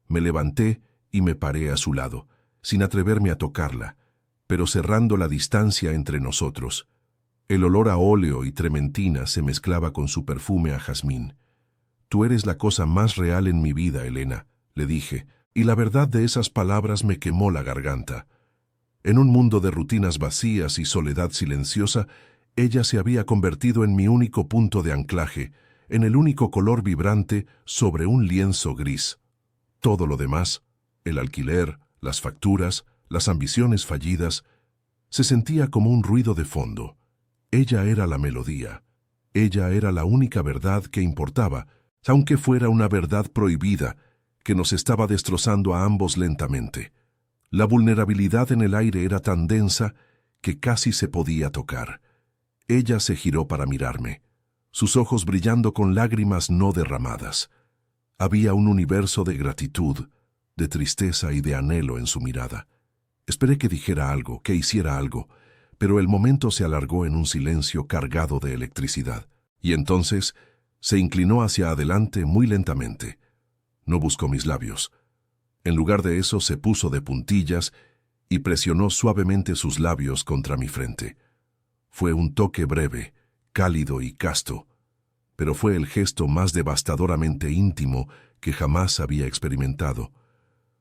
Me levanté y me paré a su lado, sin atreverme a tocarla, pero cerrando la distancia entre nosotros. El olor a óleo y trementina se mezclaba con su perfume a jazmín. «Tú eres la cosa más real en mi vida, Elena», le dije, y la verdad de esas palabras me quemó la garganta. En un mundo de rutinas vacías y soledad silenciosa, ella se había convertido en mi único punto de anclaje, en el único color vibrante sobre un lienzo gris. Todo lo demás, el alquiler, las facturas, las ambiciones fallidas, se sentía como un ruido de fondo. Ella era la melodía. Ella era la única verdad que importaba, aunque fuera una verdad prohibida, que nos estaba destrozando a ambos lentamente. La vulnerabilidad en el aire era tan densa que casi se podía tocar. Ella se giró para mirarme, sus ojos brillando con lágrimas no derramadas. Había un universo de gratitud, de tristeza y de anhelo en su mirada. Esperé que dijera algo, que hiciera algo, pero el momento se alargó en un silencio cargado de electricidad. Y entonces se inclinó hacia adelante muy lentamente. No buscó mis labios. En lugar de eso se puso de puntillas y presionó suavemente sus labios contra mi frente. Fue un toque breve, cálido y casto, pero fue el gesto más devastadoramente íntimo que jamás había experimentado.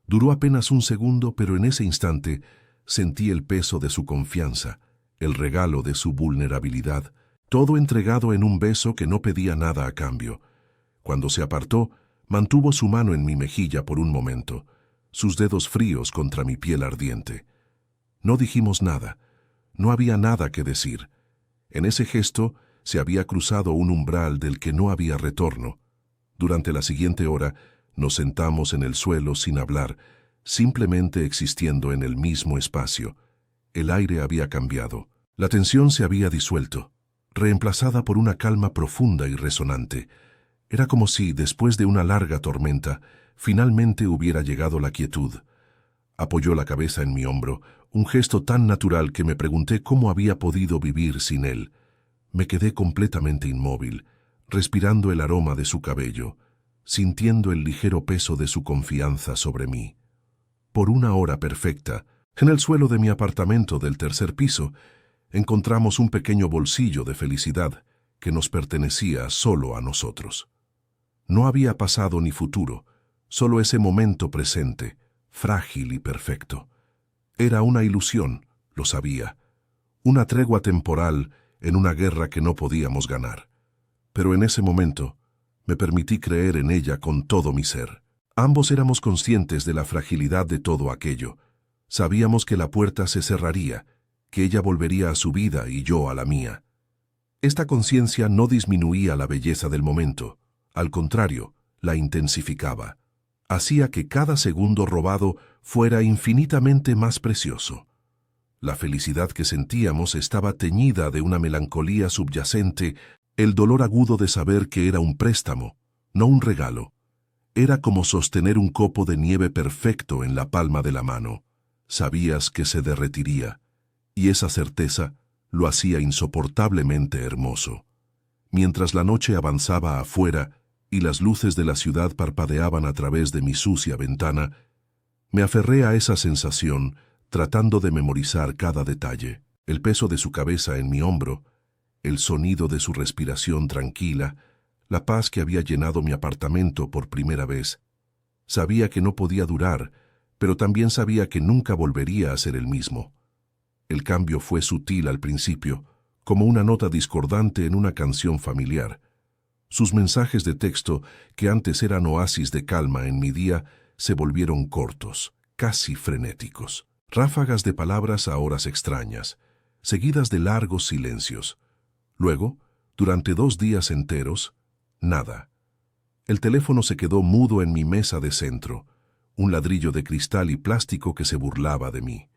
Duró apenas un segundo, pero en ese instante sentí el peso de su confianza, el regalo de su vulnerabilidad, todo entregado en un beso que no pedía nada a cambio. Cuando se apartó, mantuvo su mano en mi mejilla por un momento, sus dedos fríos contra mi piel ardiente. No dijimos nada, no había nada que decir. En ese gesto se había cruzado un umbral del que no había retorno. Durante la siguiente hora nos sentamos en el suelo sin hablar, simplemente existiendo en el mismo espacio. El aire había cambiado, la tensión se había disuelto, reemplazada por una calma profunda y resonante. Era como si, después de una larga tormenta, finalmente hubiera llegado la quietud. Apoyó la cabeza en mi hombro, un gesto tan natural que me pregunté cómo había podido vivir sin él. Me quedé completamente inmóvil, respirando el aroma de su cabello, sintiendo el ligero peso de su confianza sobre mí. Por una hora perfecta, en el suelo de mi apartamento del 3er piso, encontramos un pequeño bolsillo de felicidad que nos pertenecía solo a nosotros. No había pasado ni futuro, solo ese momento presente, frágil y perfecto. Era una ilusión, lo sabía, una tregua temporal en una guerra que no podíamos ganar. Pero en ese momento me permití creer en ella con todo mi ser. Ambos éramos conscientes de la fragilidad de todo aquello. Sabíamos que la puerta se cerraría, que ella volvería a su vida y yo a la mía. Esta conciencia no disminuía la belleza del momento, al contrario, la intensificaba. Hacía que cada segundo robado fuera infinitamente más precioso. La felicidad que sentíamos estaba teñida de una melancolía subyacente, el dolor agudo de saber que era un préstamo, no un regalo. Era como sostener un copo de nieve perfecto en la palma de la mano. Sabías que se derretiría, y esa certeza lo hacía insoportablemente hermoso. Mientras la noche avanzaba afuera y las luces de la ciudad parpadeaban a través de mi sucia ventana, me aferré a esa sensación, tratando de memorizar cada detalle, el peso de su cabeza en mi hombro, el sonido de su respiración tranquila, la paz que había llenado mi apartamento por primera vez. Sabía que no podía durar, pero también sabía que nunca volvería a ser el mismo. El cambio fue sutil al principio, como una nota discordante en una canción familiar. Sus mensajes de texto, que antes eran oasis de calma en mi día, se volvieron cortos, casi frenéticos. Ráfagas de palabras a horas extrañas, seguidas de largos silencios. Luego, durante 2 días enteros, nada. El teléfono se quedó mudo en mi mesa de centro, un ladrillo de cristal y plástico que se burlaba de mí.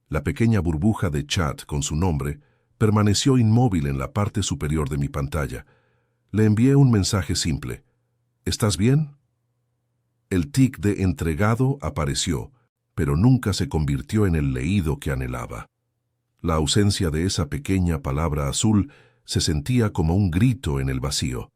La pequeña burbuja de chat con su nombre permaneció inmóvil en la parte superior de mi pantalla. Le envié un mensaje simple. ¿Estás bien? El tic de entregado apareció, pero nunca se convirtió en el leído que anhelaba. La ausencia de esa pequeña palabra azul se sentía como un grito en el vacío.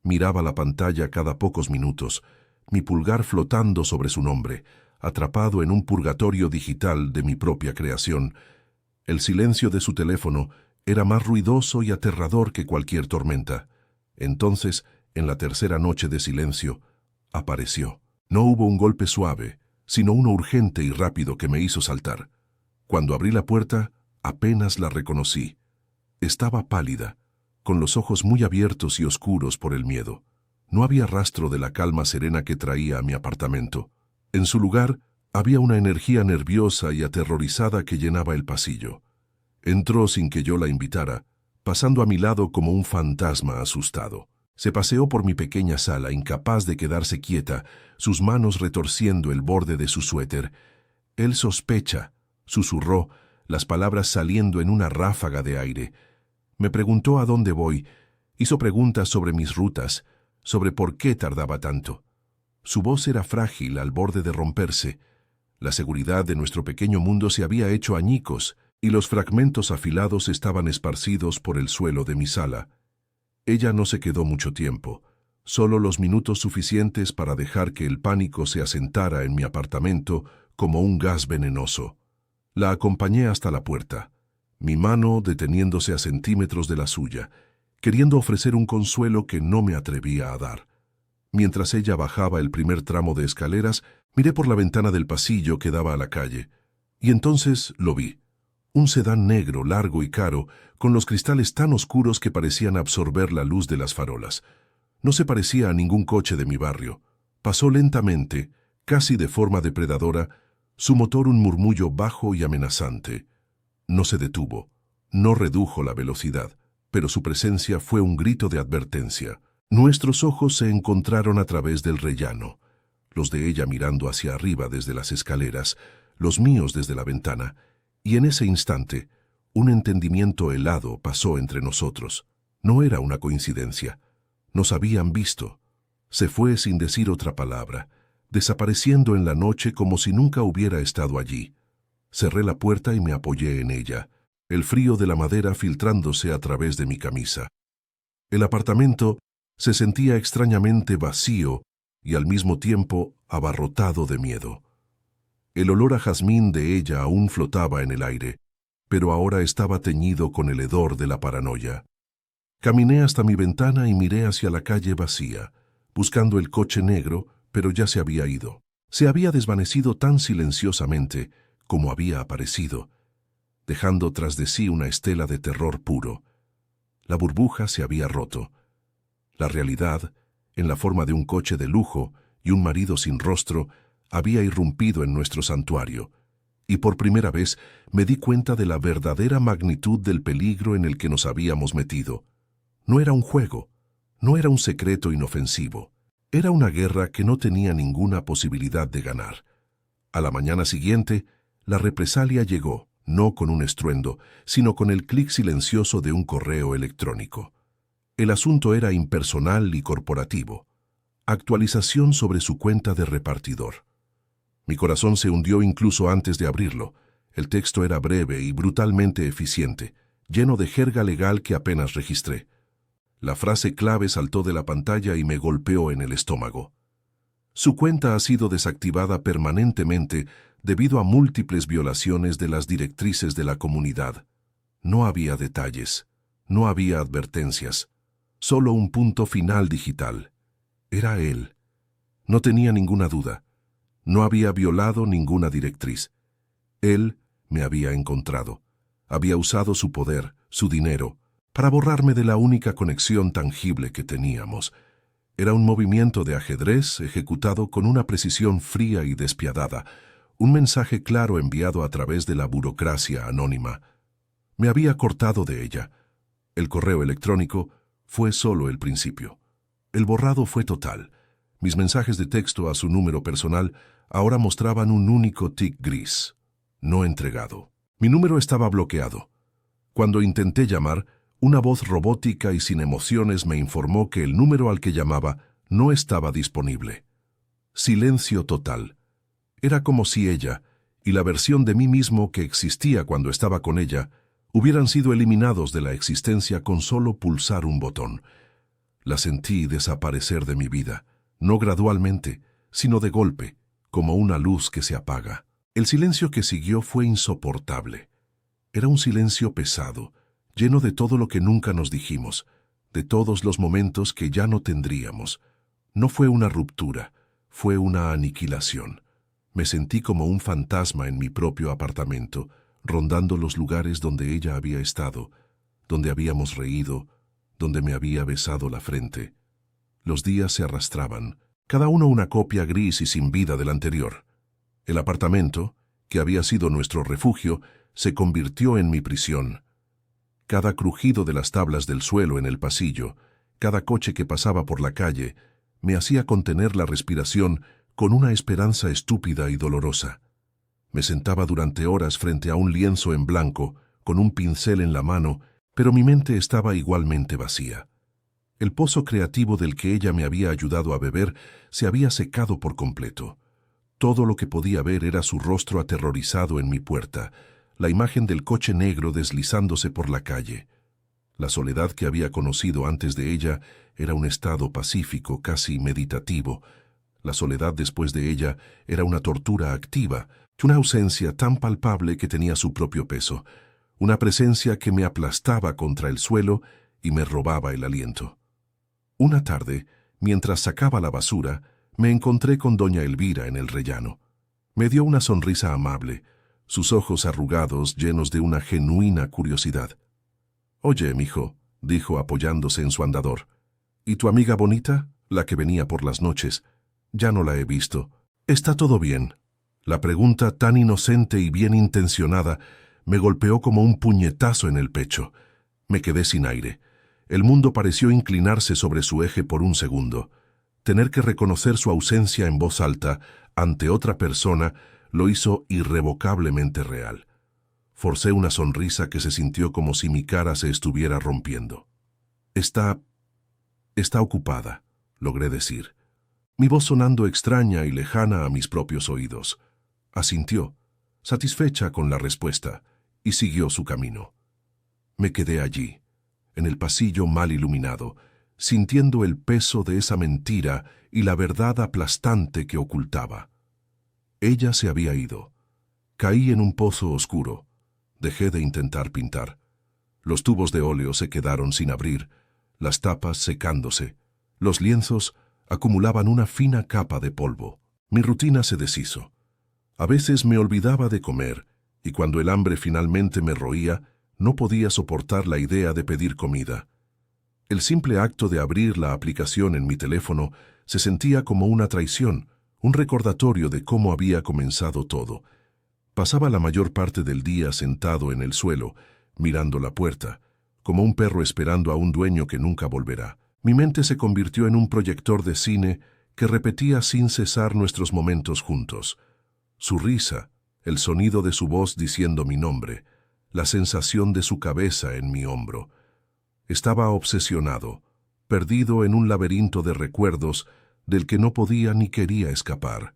Miraba la pantalla cada pocos minutos, mi pulgar flotando sobre su nombre, atrapado en un purgatorio digital de mi propia creación. El silencio de su teléfono era más ruidoso y aterrador que cualquier tormenta. Entonces, en la tercera noche de silencio, apareció. No hubo un golpe suave, sino uno urgente y rápido que me hizo saltar. Cuando abrí la puerta, apenas la reconocí. Estaba pálida, con los ojos muy abiertos y oscuros por el miedo. No había rastro de la calma serena que traía a mi apartamento. En su lugar, había una energía nerviosa y aterrorizada que llenaba el pasillo. Entró sin que yo la invitara, pasando a mi lado como un fantasma asustado. Se paseó por mi pequeña sala, incapaz de quedarse quieta, sus manos retorciendo el borde de su suéter. «Él sospecha», susurró, las palabras saliendo en una ráfaga de aire. Me preguntó a dónde voy, hizo preguntas sobre mis rutas, sobre por qué tardaba tanto. Su voz era frágil, al borde de romperse. La seguridad de nuestro pequeño mundo se había hecho añicos, y los fragmentos afilados estaban esparcidos por el suelo de mi sala. Ella no se quedó mucho tiempo, solo los minutos suficientes para dejar que el pánico se asentara en mi apartamento como un gas venenoso. La acompañé hasta la puerta, mi mano deteniéndose a centímetros de la suya, queriendo ofrecer un consuelo que no me atrevía a dar. Mientras ella bajaba el primer tramo de escaleras, miré por la ventana del pasillo que daba a la calle, y entonces lo vi. Un sedán negro, largo y caro, con los cristales tan oscuros que parecían absorber la luz de las farolas. No se parecía a ningún coche de mi barrio. Pasó lentamente, casi de forma depredadora, su motor un murmullo bajo y amenazante. No se detuvo, no redujo la velocidad, pero su presencia fue un grito de advertencia. Nuestros ojos se encontraron a través del rellano, los de ella mirando hacia arriba desde las escaleras, los míos desde la ventana, y en ese instante, un entendimiento helado pasó entre nosotros. No era una coincidencia. Nos habían visto. Se fue sin decir otra palabra, desapareciendo en la noche como si nunca hubiera estado allí. Cerré la puerta y me apoyé en ella, el frío de la madera filtrándose a través de mi camisa. El apartamento se sentía extrañamente vacío y al mismo tiempo abarrotado de miedo. El olor a jazmín de ella aún flotaba en el aire, pero ahora estaba teñido con el hedor de la paranoia. Caminé hasta mi ventana y miré hacia la calle vacía, buscando el coche negro, pero ya se había ido. Se había desvanecido tan silenciosamente como había aparecido, dejando tras de sí una estela de terror puro. La burbuja se había roto. La realidad, en la forma de un coche de lujo y un marido sin rostro, había irrumpido en nuestro santuario, y por primera vez me di cuenta de la verdadera magnitud del peligro en el que nos habíamos metido. No era un juego, no era un secreto inofensivo, era una guerra que no tenía ninguna posibilidad de ganar. A la mañana siguiente, la represalia llegó, no con un estruendo, sino con el clic silencioso de un correo electrónico. El asunto era impersonal y corporativo. Actualización sobre su cuenta de repartidor. Mi corazón se hundió incluso antes de abrirlo. El texto era breve y brutalmente eficiente, lleno de jerga legal que apenas registré. La frase clave saltó de la pantalla y me golpeó en el estómago. Su cuenta ha sido desactivada permanentemente debido a múltiples violaciones de las directrices de la comunidad. No había detalles, no había advertencias, solo un punto final digital. Era él. No tenía ninguna duda. No había violado ninguna directriz. Él me había encontrado. Había usado su poder, su dinero, para borrarme de la única conexión tangible que teníamos. Era un movimiento de ajedrez ejecutado con una precisión fría y despiadada, un mensaje claro enviado a través de la burocracia anónima. Me había cortado de ella. El correo electrónico fue solo el principio. El borrado fue total. Mis mensajes de texto a su número personal ahora mostraban un único tic gris. No entregado. Mi número estaba bloqueado. Cuando intenté llamar, una voz robótica y sin emociones me informó que el número al que llamaba no estaba disponible. Silencio total. Era como si ella, y la versión de mí mismo que existía cuando estaba con ella, hubieran sido eliminados de la existencia con solo pulsar un botón. La sentí desaparecer de mi vida, no gradualmente, sino de golpe, como una luz que se apaga. El silencio que siguió fue insoportable. Era un silencio pesado, lleno de todo lo que nunca nos dijimos, de todos los momentos que ya no tendríamos. No fue una ruptura, fue una aniquilación. Me sentí como un fantasma en mi propio apartamento, rondando los lugares donde ella había estado, donde habíamos reído, donde me había besado la frente. Los días se arrastraban, cada uno una copia gris y sin vida del anterior. El apartamento, que había sido nuestro refugio, se convirtió en mi prisión. Cada crujido de las tablas del suelo en el pasillo, cada coche que pasaba por la calle, me hacía contener la respiración con una esperanza estúpida y dolorosa. Me sentaba durante horas frente a un lienzo en blanco, con un pincel en la mano, pero mi mente estaba igualmente vacía. El pozo creativo del que ella me había ayudado a beber se había secado por completo. Todo lo que podía ver era su rostro aterrorizado en mi puerta, la imagen del coche negro deslizándose por la calle. La soledad que había conocido antes de ella era un estado pacífico, casi meditativo. La soledad después de ella era una tortura activa, una ausencia tan palpable que tenía su propio peso, una presencia que me aplastaba contra el suelo y me robaba el aliento. Una tarde, mientras sacaba la basura, me encontré con doña Elvira en el rellano. Me dio una sonrisa amable, sus ojos arrugados llenos de una genuina curiosidad. «Oye, mijo», dijo apoyándose en su andador, «¿y tu amiga bonita, la que venía por las noches? Ya no la he visto. ¿Está todo bien?» La pregunta tan inocente y bien intencionada me golpeó como un puñetazo en el pecho. Me quedé sin aire. El mundo pareció inclinarse sobre su eje por un segundo. Tener que reconocer su ausencia en voz alta ante otra persona lo hizo irrevocablemente real. Forcé una sonrisa que se sintió como si mi cara se estuviera rompiendo. Está ocupada», logré decir. Mi voz sonando extraña y lejana a mis propios oídos. Asintió, satisfecha con la respuesta, y siguió su camino. Me quedé allí, en el pasillo mal iluminado, sintiendo el peso de esa mentira y la verdad aplastante que ocultaba. Ella se había ido. Caí en un pozo oscuro. Dejé de intentar pintar. Los tubos de óleo se quedaron sin abrir, las tapas secándose. Los lienzos acumulaban una fina capa de polvo. Mi rutina se deshizo. A veces me olvidaba de comer, y cuando el hambre finalmente me roía, no podía soportar la idea de pedir comida. El simple acto de abrir la aplicación en mi teléfono se sentía como una traición, un recordatorio de cómo había comenzado todo. Pasaba la mayor parte del día sentado en el suelo, mirando la puerta, como un perro esperando a un dueño que nunca volverá. Mi mente se convirtió en un proyector de cine que repetía sin cesar nuestros momentos juntos. Su risa, el sonido de su voz diciendo mi nombre, la sensación de su cabeza en mi hombro. Estaba obsesionado, perdido en un laberinto de recuerdos del que no podía ni quería escapar.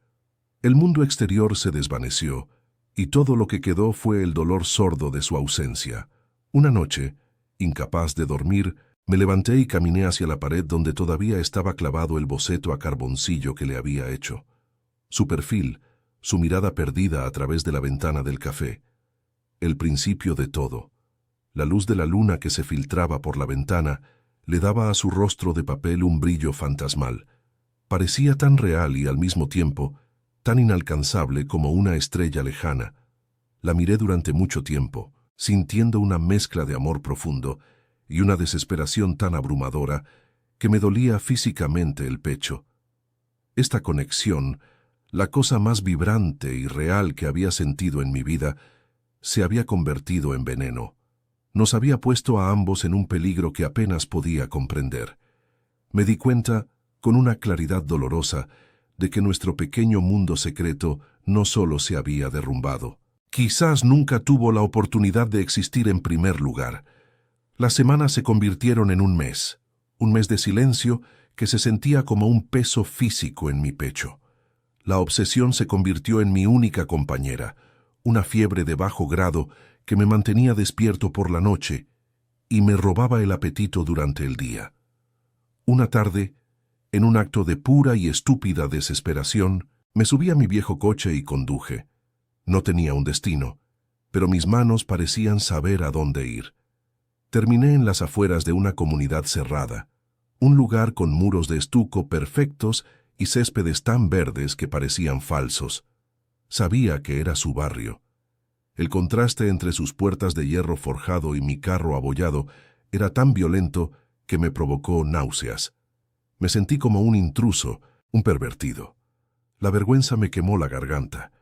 El mundo exterior se desvaneció, y todo lo que quedó fue el dolor sordo de su ausencia. Una noche, incapaz de dormir, me levanté y caminé hacia la pared donde todavía estaba clavado el boceto a carboncillo que le había hecho. Su perfil, su mirada perdida a través de la ventana del café. El principio de todo. La luz de la luna que se filtraba por la ventana le daba a su rostro de papel un brillo fantasmal. Parecía tan real y al mismo tiempo tan inalcanzable como una estrella lejana. La miré durante mucho tiempo, sintiendo una mezcla de amor profundo y una desesperación tan abrumadora que me dolía físicamente el pecho. Esta conexión, la cosa más vibrante y real que había sentido en mi vida, se había convertido en veneno. Nos había puesto a ambos en un peligro que apenas podía comprender. Me di cuenta, con una claridad dolorosa, de que nuestro pequeño mundo secreto no solo se había derrumbado. Quizás nunca tuvo la oportunidad de existir en primer lugar. Las semanas se convirtieron en un mes de silencio que se sentía como un peso físico en mi pecho. La obsesión se convirtió en mi única compañera, una fiebre de bajo grado que me mantenía despierto por la noche y me robaba el apetito durante el día. Una tarde, en un acto de pura y estúpida desesperación, me subí a mi viejo coche y conduje. No tenía un destino, pero mis manos parecían saber a dónde ir. Terminé en las afueras de una comunidad cerrada, un lugar con muros de estuco perfectos y céspedes tan verdes que parecían falsos. Sabía que era su barrio. El contraste entre sus puertas de hierro forjado y mi carro abollado era tan violento que me provocó náuseas. Me sentí como un intruso, un pervertido. La vergüenza me quemó la garganta.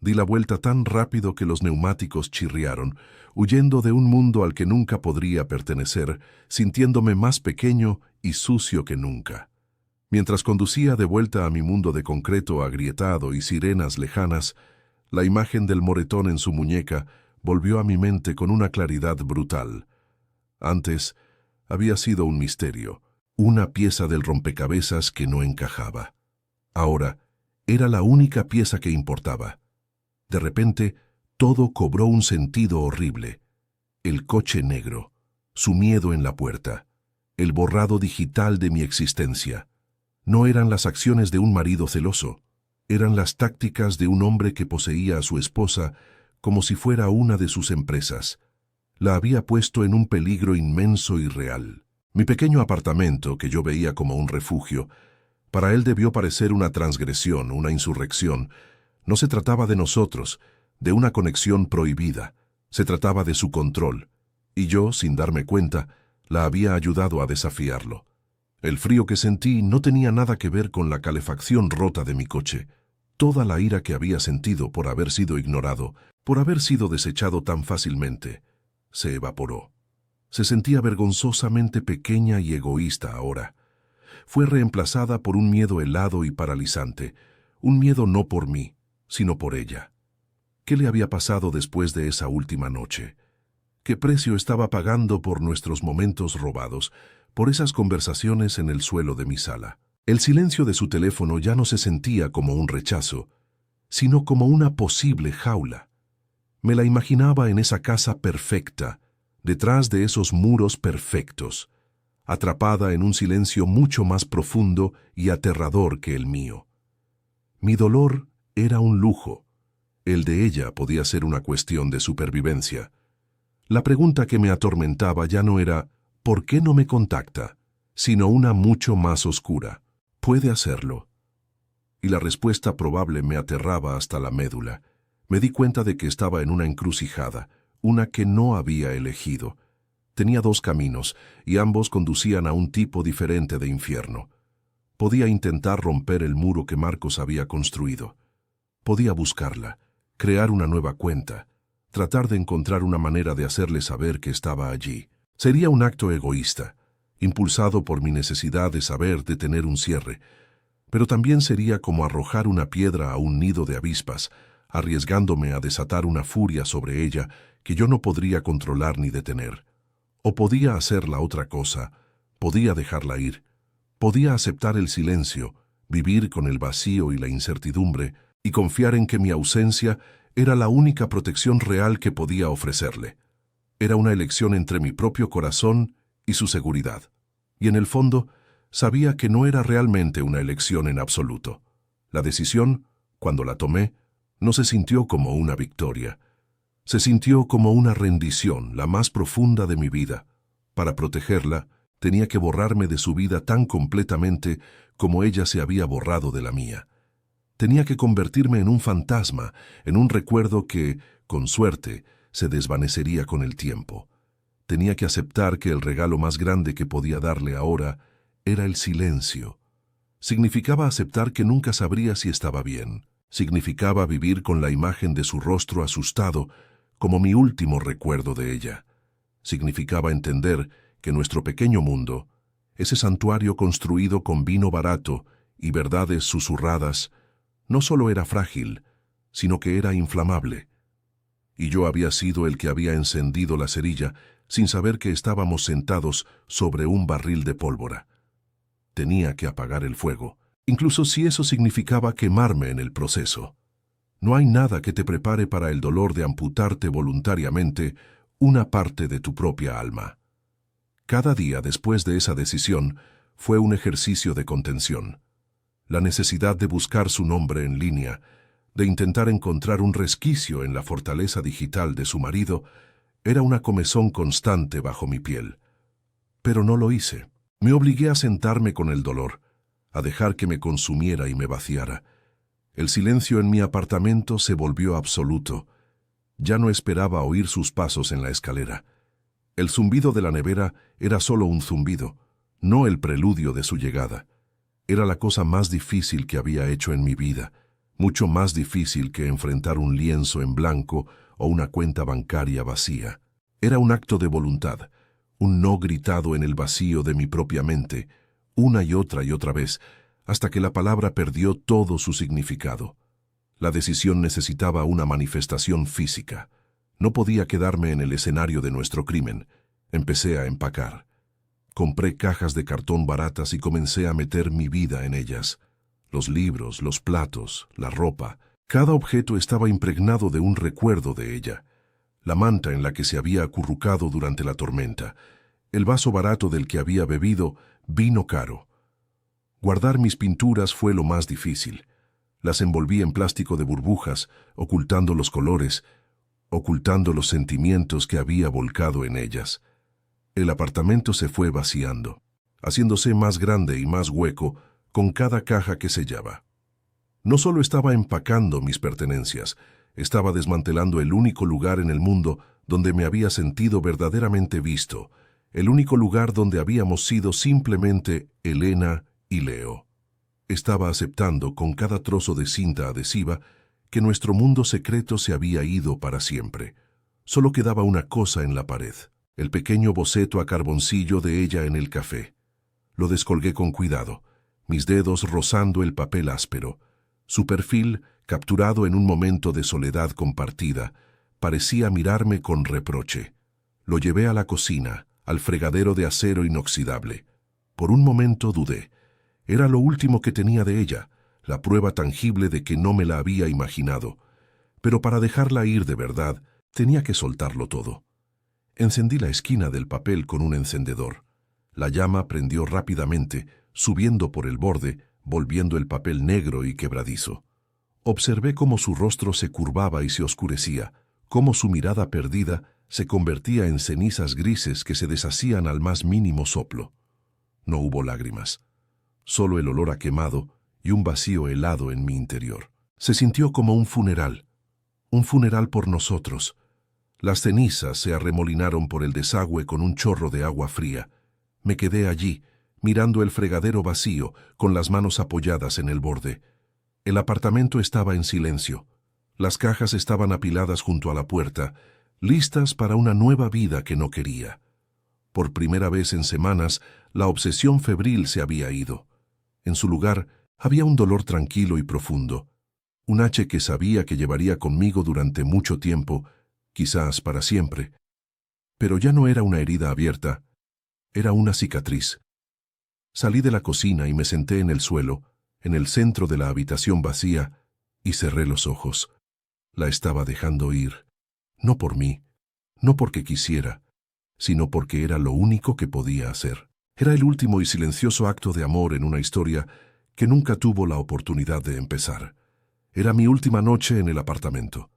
Di la vuelta tan rápido que los neumáticos chirriaron, huyendo de un mundo al que nunca podría pertenecer, sintiéndome más pequeño y sucio que nunca. Mientras conducía de vuelta a mi mundo de concreto agrietado y sirenas lejanas, la imagen del moretón en su muñeca volvió a mi mente con una claridad brutal. Antes había sido un misterio, una pieza del rompecabezas que no encajaba. Ahora era la única pieza que importaba. De repente, todo cobró un sentido horrible. El coche negro, su miedo en la puerta, el borrado digital de mi existencia. No eran las acciones de un marido celoso, eran las tácticas de un hombre que poseía a su esposa como si fuera una de sus empresas. La había puesto en un peligro inmenso y real. Mi pequeño apartamento, que yo veía como un refugio, para él debió parecer una transgresión, una insurrección. No se trataba de nosotros, de una conexión prohibida. Se trataba de su control, y yo, sin darme cuenta, la había ayudado a desafiarlo. El frío que sentí no tenía nada que ver con la calefacción rota de mi coche. Toda la ira que había sentido por haber sido ignorado, por haber sido desechado tan fácilmente, se evaporó. Se sentía vergonzosamente pequeña y egoísta ahora. Fue reemplazada por un miedo helado y paralizante, un miedo no por mí, sino por ella. ¿Qué le había pasado después de esa última noche? ¿Qué precio estaba pagando por nuestros momentos robados, por esas conversaciones en el suelo de mi sala? El silencio de su teléfono ya no se sentía como un rechazo, sino como una posible jaula. Me la imaginaba en esa casa perfecta, detrás de esos muros perfectos, atrapada en un silencio mucho más profundo y aterrador que el mío. Mi dolor era un lujo. El de ella podía ser una cuestión de supervivencia. La pregunta que me atormentaba ya no era ¿por qué no me contacta?, sino una mucho más oscura. ¿Puede hacerlo? Y la respuesta probable me aterraba hasta la médula. Me di cuenta de que estaba en una encrucijada, una que no había elegido. Tenía dos caminos, y ambos conducían a un tipo diferente de infierno. Podía intentar romper el muro que Marcos había construido. Podía buscarla, crear una nueva cuenta, tratar de encontrar una manera de hacerle saber que estaba allí. Sería un acto egoísta, impulsado por mi necesidad de saber, de tener un cierre, pero también sería como arrojar una piedra a un nido de avispas, arriesgándome a desatar una furia sobre ella que yo no podría controlar ni detener. O podía hacer la otra cosa, podía dejarla ir, podía aceptar el silencio, vivir con el vacío y la incertidumbre, y confiar en que mi ausencia era la única protección real que podía ofrecerle. Era una elección entre mi propio corazón y su seguridad. Y en el fondo, sabía que no era realmente una elección en absoluto. La decisión, cuando la tomé, no se sintió como una victoria. Se sintió como una rendición, la más profunda de mi vida. Para protegerla, tenía que borrarme de su vida tan completamente como ella se había borrado de la mía. Tenía que convertirme en un fantasma, en un recuerdo que, con suerte, se desvanecería con el tiempo. Tenía que aceptar que el regalo más grande que podía darle ahora era el silencio. Significaba aceptar que nunca sabría si estaba bien. Significaba vivir con la imagen de su rostro asustado como mi último recuerdo de ella. Significaba entender que nuestro pequeño mundo, ese santuario construido con vino barato y verdades susurradas, no solo era frágil, sino que era inflamable. Y yo había sido el que había encendido la cerilla sin saber que estábamos sentados sobre un barril de pólvora. Tenía que apagar el fuego, incluso si eso significaba quemarme en el proceso. No hay nada que te prepare para el dolor de amputarte voluntariamente una parte de tu propia alma. Cada día después de esa decisión fue un ejercicio de contención. La necesidad de buscar su nombre en línea, de intentar encontrar un resquicio en la fortaleza digital de su marido, era una comezón constante bajo mi piel. Pero no lo hice. Me obligué a sentarme con el dolor, a dejar que me consumiera y me vaciara. El silencio en mi apartamento se volvió absoluto. Ya no esperaba oír sus pasos en la escalera. El zumbido de la nevera era solo un zumbido, no el preludio de su llegada. Era la cosa más difícil que había hecho en mi vida, mucho más difícil que enfrentar un lienzo en blanco o una cuenta bancaria vacía. Era un acto de voluntad, un no gritado en el vacío de mi propia mente, una y otra vez, hasta que la palabra perdió todo su significado. La decisión necesitaba una manifestación física. No podía quedarme en el escenario de nuestro crimen. Empecé a empacar. Compré cajas de cartón baratas y comencé a meter mi vida en ellas. Los libros, los platos, la ropa. Cada objeto estaba impregnado de un recuerdo de ella. La manta en la que se había acurrucado durante la tormenta. El vaso barato del que había bebido vino caro. Guardar mis pinturas fue lo más difícil. Las envolví en plástico de burbujas, ocultando los colores, ocultando los sentimientos que había volcado en ellas. El apartamento se fue vaciando, haciéndose más grande y más hueco con cada caja que sellaba. No solo estaba empacando mis pertenencias, estaba desmantelando el único lugar en el mundo donde me había sentido verdaderamente visto, el único lugar donde habíamos sido simplemente Elena y Leo. Estaba aceptando con cada trozo de cinta adhesiva que nuestro mundo secreto se había ido para siempre. Solo quedaba una cosa en la pared, el pequeño boceto a carboncillo de ella en el café. Lo descolgué con cuidado, mis dedos rozando el papel áspero. Su perfil, capturado en un momento de soledad compartida, parecía mirarme con reproche. Lo llevé a la cocina, al fregadero de acero inoxidable. Por un momento dudé. Era lo último que tenía de ella, la prueba tangible de que no me la había imaginado. Pero para dejarla ir de verdad, tenía que soltarlo todo. Encendí la esquina del papel con un encendedor. La llama prendió rápidamente, subiendo por el borde, volviendo el papel negro y quebradizo. Observé cómo su rostro se curvaba y se oscurecía, cómo su mirada perdida se convertía en cenizas grises que se deshacían al más mínimo soplo. No hubo lágrimas, solo el olor a quemado y un vacío helado en mi interior. Se sintió como un funeral por nosotros. Las cenizas se arremolinaron por el desagüe con un chorro de agua fría. Me quedé allí, mirando el fregadero vacío, con las manos apoyadas en el borde. El apartamento estaba en silencio. Las cajas estaban apiladas junto a la puerta, listas para una nueva vida que no quería. Por primera vez en semanas, la obsesión febril se había ido. En su lugar, había un dolor tranquilo y profundo. Un H que sabía que llevaría conmigo durante mucho tiempo, quizás para siempre. Pero ya no era una herida abierta, era una cicatriz. Salí de la cocina y me senté en el suelo, en el centro de la habitación vacía, y cerré los ojos. La estaba dejando ir. No por mí, no porque quisiera, sino porque era lo único que podía hacer. Era el último y silencioso acto de amor en una historia que nunca tuvo la oportunidad de empezar. Era mi última noche en el apartamento.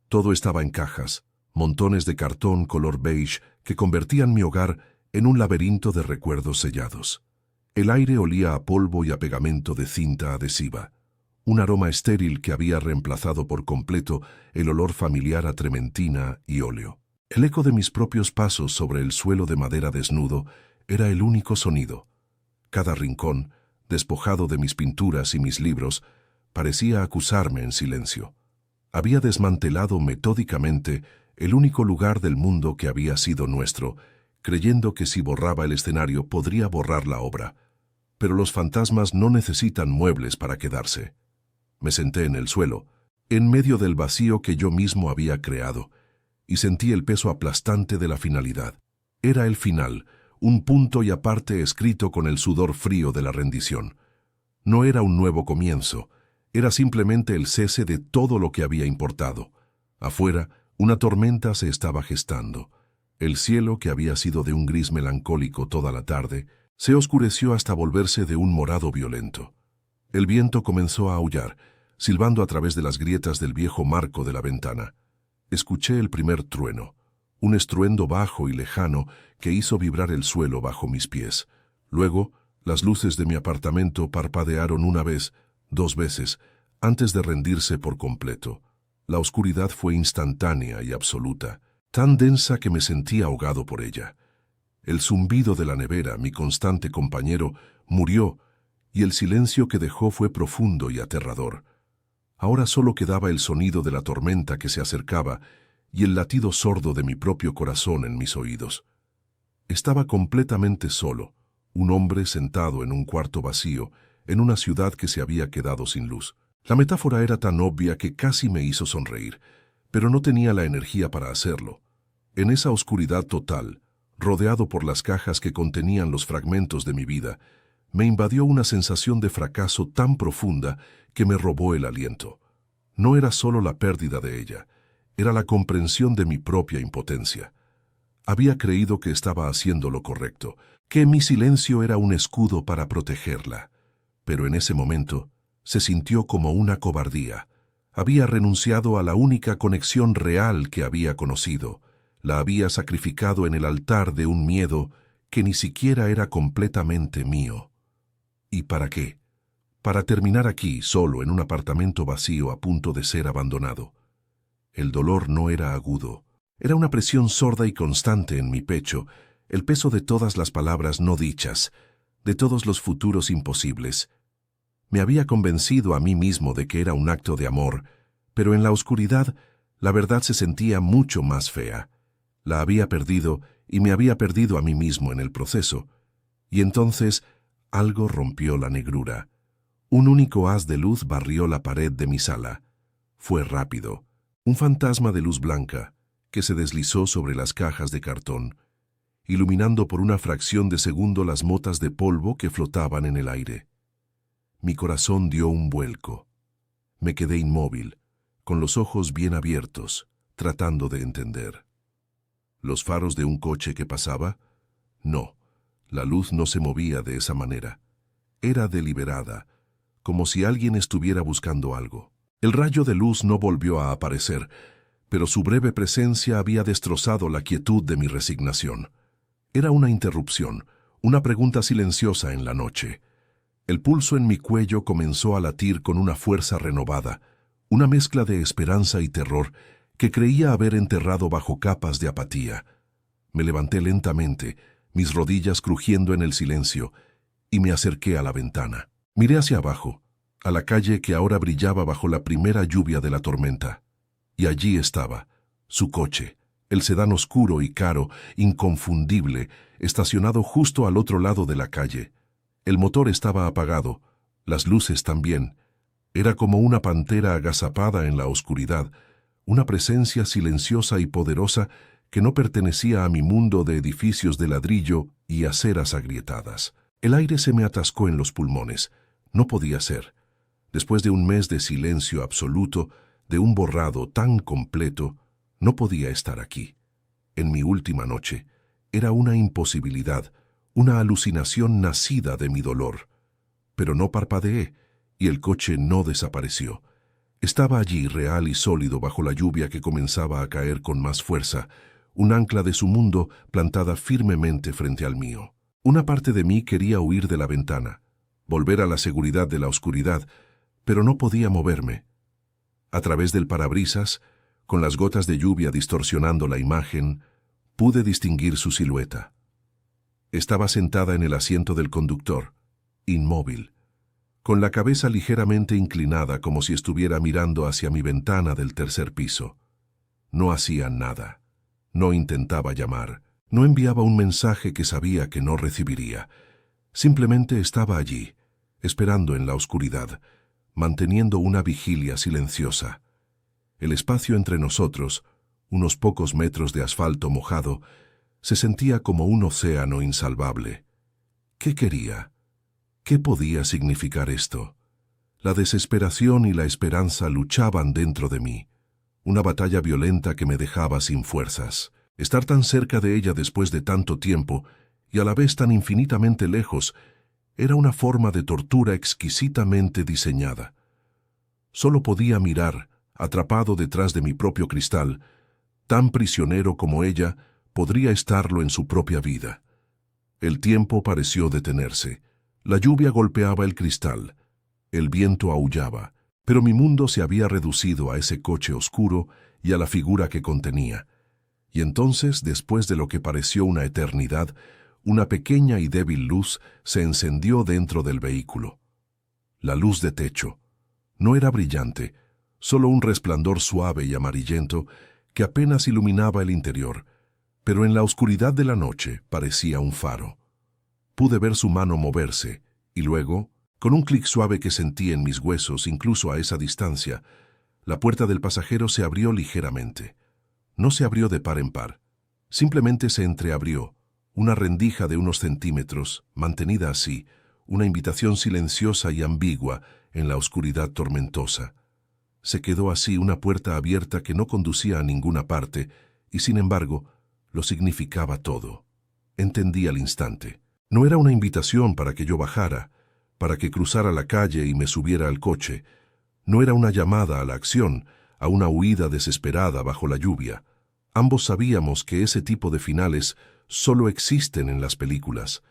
Todo estaba en cajas, montones de cartón color beige que convertían mi hogar en un laberinto de recuerdos sellados. El aire olía a polvo y a pegamento de cinta adhesiva, un aroma estéril que había reemplazado por completo el olor familiar a trementina y óleo. El eco de mis propios pasos sobre el suelo de madera desnudo era el único sonido. Cada rincón, despojado de mis pinturas y mis libros, parecía acusarme en silencio. Había desmantelado metódicamente el único lugar del mundo que había sido nuestro, creyendo que si borraba el escenario podría borrar la obra. Pero los fantasmas no necesitan muebles para quedarse. Me senté en el suelo, en medio del vacío que yo mismo había creado, y sentí el peso aplastante de la finalidad. Era el final, un punto y aparte escrito con el sudor frío de la rendición. No era un nuevo comienzo, era simplemente el cese de todo lo que había importado. Afuera, una tormenta se estaba gestando. El cielo, que había sido de un gris melancólico toda la tarde, se oscureció hasta volverse de un morado violento. El viento comenzó a aullar, silbando a través de las grietas del viejo marco de la ventana. Escuché el primer trueno, un estruendo bajo y lejano que hizo vibrar el suelo bajo mis pies. Luego, las luces de mi apartamento parpadearon una vez, 2 veces, antes de rendirse por completo. La oscuridad fue instantánea y absoluta, tan densa que me sentí ahogado por ella. El zumbido de la nevera, mi constante compañero, murió, y el silencio que dejó fue profundo y aterrador. Ahora solo quedaba el sonido de la tormenta que se acercaba y el latido sordo de mi propio corazón en mis oídos. Estaba completamente solo, un hombre sentado en un cuarto vacío, en una ciudad que se había quedado sin luz. La metáfora era tan obvia que casi me hizo sonreír, pero no tenía la energía para hacerlo. En esa oscuridad total, rodeado por las cajas que contenían los fragmentos de mi vida, me invadió una sensación de fracaso tan profunda que me robó el aliento. No era solo la pérdida de ella, era la comprensión de mi propia impotencia. Había creído que estaba haciendo lo correcto, que mi silencio era un escudo para protegerla. Pero en ese momento se sintió como una cobardía. Había renunciado a la única conexión real que había conocido. La había sacrificado en el altar de un miedo que ni siquiera era completamente mío. ¿Y para qué? Para terminar aquí, solo, en un apartamento vacío a punto de ser abandonado. El dolor no era agudo. Era una presión sorda y constante en mi pecho, el peso de todas las palabras no dichas, de todos los futuros imposibles. Me había convencido a mí mismo de que era un acto de amor, pero en la oscuridad la verdad se sentía mucho más fea. La había perdido y me había perdido a mí mismo en el proceso. Y entonces algo rompió la negrura. Un único haz de luz barrió la pared de mi sala. Fue rápido. Un fantasma de luz blanca que se deslizó sobre las cajas de cartón, iluminando por una fracción de segundo las motas de polvo que flotaban en el aire. Mi corazón dio un vuelco. Me quedé inmóvil, con los ojos bien abiertos, tratando de entender. ¿Los faros de un coche que pasaba? No, la luz no se movía de esa manera. Era deliberada, como si alguien estuviera buscando algo. El rayo de luz no volvió a aparecer, pero su breve presencia había destrozado la quietud de mi resignación. Era una interrupción, una pregunta silenciosa en la noche. El pulso en mi cuello comenzó a latir con una fuerza renovada, una mezcla de esperanza y terror que creía haber enterrado bajo capas de apatía. Me levanté lentamente, mis rodillas crujiendo en el silencio, y me acerqué a la ventana. Miré hacia abajo, a la calle que ahora brillaba bajo la primera lluvia de la tormenta. Y allí estaba, su coche, el sedán oscuro y caro, inconfundible, estacionado justo al otro lado de la calle. El motor estaba apagado, las luces también. Era como una pantera agazapada en la oscuridad, una presencia silenciosa y poderosa que no pertenecía a mi mundo de edificios de ladrillo y aceras agrietadas. El aire se me atascó en los pulmones. No podía ser. Después de un mes de silencio absoluto, de un borrado tan completo, no podía estar aquí. En mi última noche, era una imposibilidad, una alucinación nacida de mi dolor. Pero no parpadeé, y el coche no desapareció. Estaba allí, real y sólido bajo la lluvia que comenzaba a caer con más fuerza, un ancla de su mundo plantada firmemente frente al mío. Una parte de mí quería huir de la ventana, volver a la seguridad de la oscuridad, pero no podía moverme. A través del parabrisas, Con las gotas de lluvia distorsionando la imagen, pude distinguir su silueta. Estaba sentada en el asiento del conductor, inmóvil, con la cabeza ligeramente inclinada como si estuviera mirando hacia mi ventana del tercer piso. No hacía nada. No intentaba llamar. No enviaba un mensaje que sabía que no recibiría. Simplemente estaba allí, esperando en la oscuridad, manteniendo una vigilia silenciosa. El espacio entre nosotros, unos pocos metros de asfalto mojado, se sentía como un océano insalvable. ¿Qué quería? ¿Qué podía significar esto? La desesperación y la esperanza luchaban dentro de mí, una batalla violenta que me dejaba sin fuerzas. Estar tan cerca de ella después de tanto tiempo y a la vez tan infinitamente lejos era una forma de tortura exquisitamente diseñada. Solo podía mirar, atrapado detrás de mi propio cristal, tan prisionero como ella podría estarlo en su propia vida. El tiempo pareció detenerse. La lluvia golpeaba el cristal. El viento aullaba, pero mi mundo se había reducido a ese coche oscuro y a la figura que contenía. Y entonces, después de lo que pareció una eternidad, una pequeña y débil luz se encendió dentro del vehículo. La luz de techo. No era brillante, solo un resplandor suave y amarillento que apenas iluminaba el interior, pero en la oscuridad de la noche parecía un faro. Pude ver su mano moverse, y luego, con un clic suave que sentí en mis huesos incluso a esa distancia, la puerta del pasajero se abrió ligeramente. No se abrió de par en par, simplemente se entreabrió, una rendija de unos centímetros, mantenida así, una invitación silenciosa y ambigua en la oscuridad tormentosa. Se quedó así una puerta abierta que no conducía a ninguna parte, y sin embargo, lo significaba todo. Entendí al instante. No era una invitación para que yo bajara, para que cruzara la calle y me subiera al coche. No era una llamada a la acción, a una huida desesperada bajo la lluvia. Ambos sabíamos que ese tipo de finales solo existen en las películas.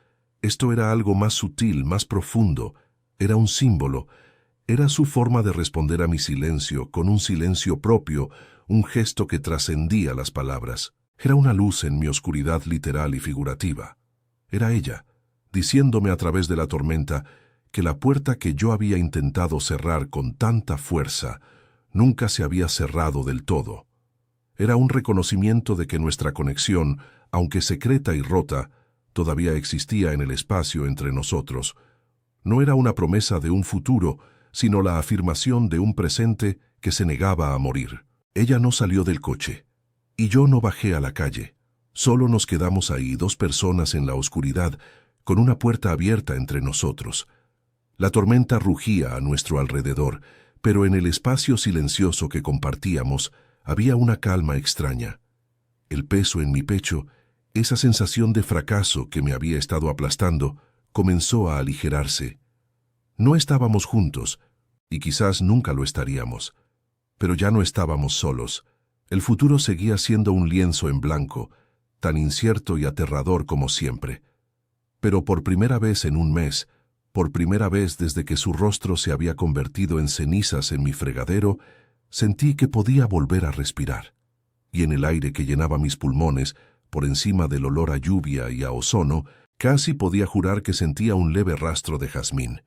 Esto era algo más sutil, más profundo. Era un símbolo. Era su forma de responder a mi silencio, con un silencio propio, un gesto que trascendía las palabras. Era una luz en mi oscuridad literal y figurativa. Era ella, diciéndome a través de la tormenta que la puerta que yo había intentado cerrar con tanta fuerza nunca se había cerrado del todo. Era un reconocimiento de que nuestra conexión, aunque secreta y rota, todavía existía en el espacio entre nosotros. No era una promesa de un futuro, sino la afirmación de un presente que se negaba a morir. Ella no salió del coche, y yo no bajé a la calle. Solo nos quedamos ahí, dos personas en la oscuridad, con una puerta abierta entre nosotros. La tormenta rugía a nuestro alrededor, pero en el espacio silencioso que compartíamos había una calma extraña. El peso en mi pecho, esa sensación de fracaso que me había estado aplastando, comenzó a aligerarse. No estábamos juntos, y quizás nunca lo estaríamos, pero ya no estábamos solos. El futuro seguía siendo un lienzo en blanco, tan incierto y aterrador como siempre. Pero por primera vez en un mes, por primera vez desde que su rostro se había convertido en cenizas en mi fregadero, sentí que podía volver a respirar. Y en el aire que llenaba mis pulmones, por encima del olor a lluvia y a ozono, casi podía jurar que sentía un leve rastro de jazmín.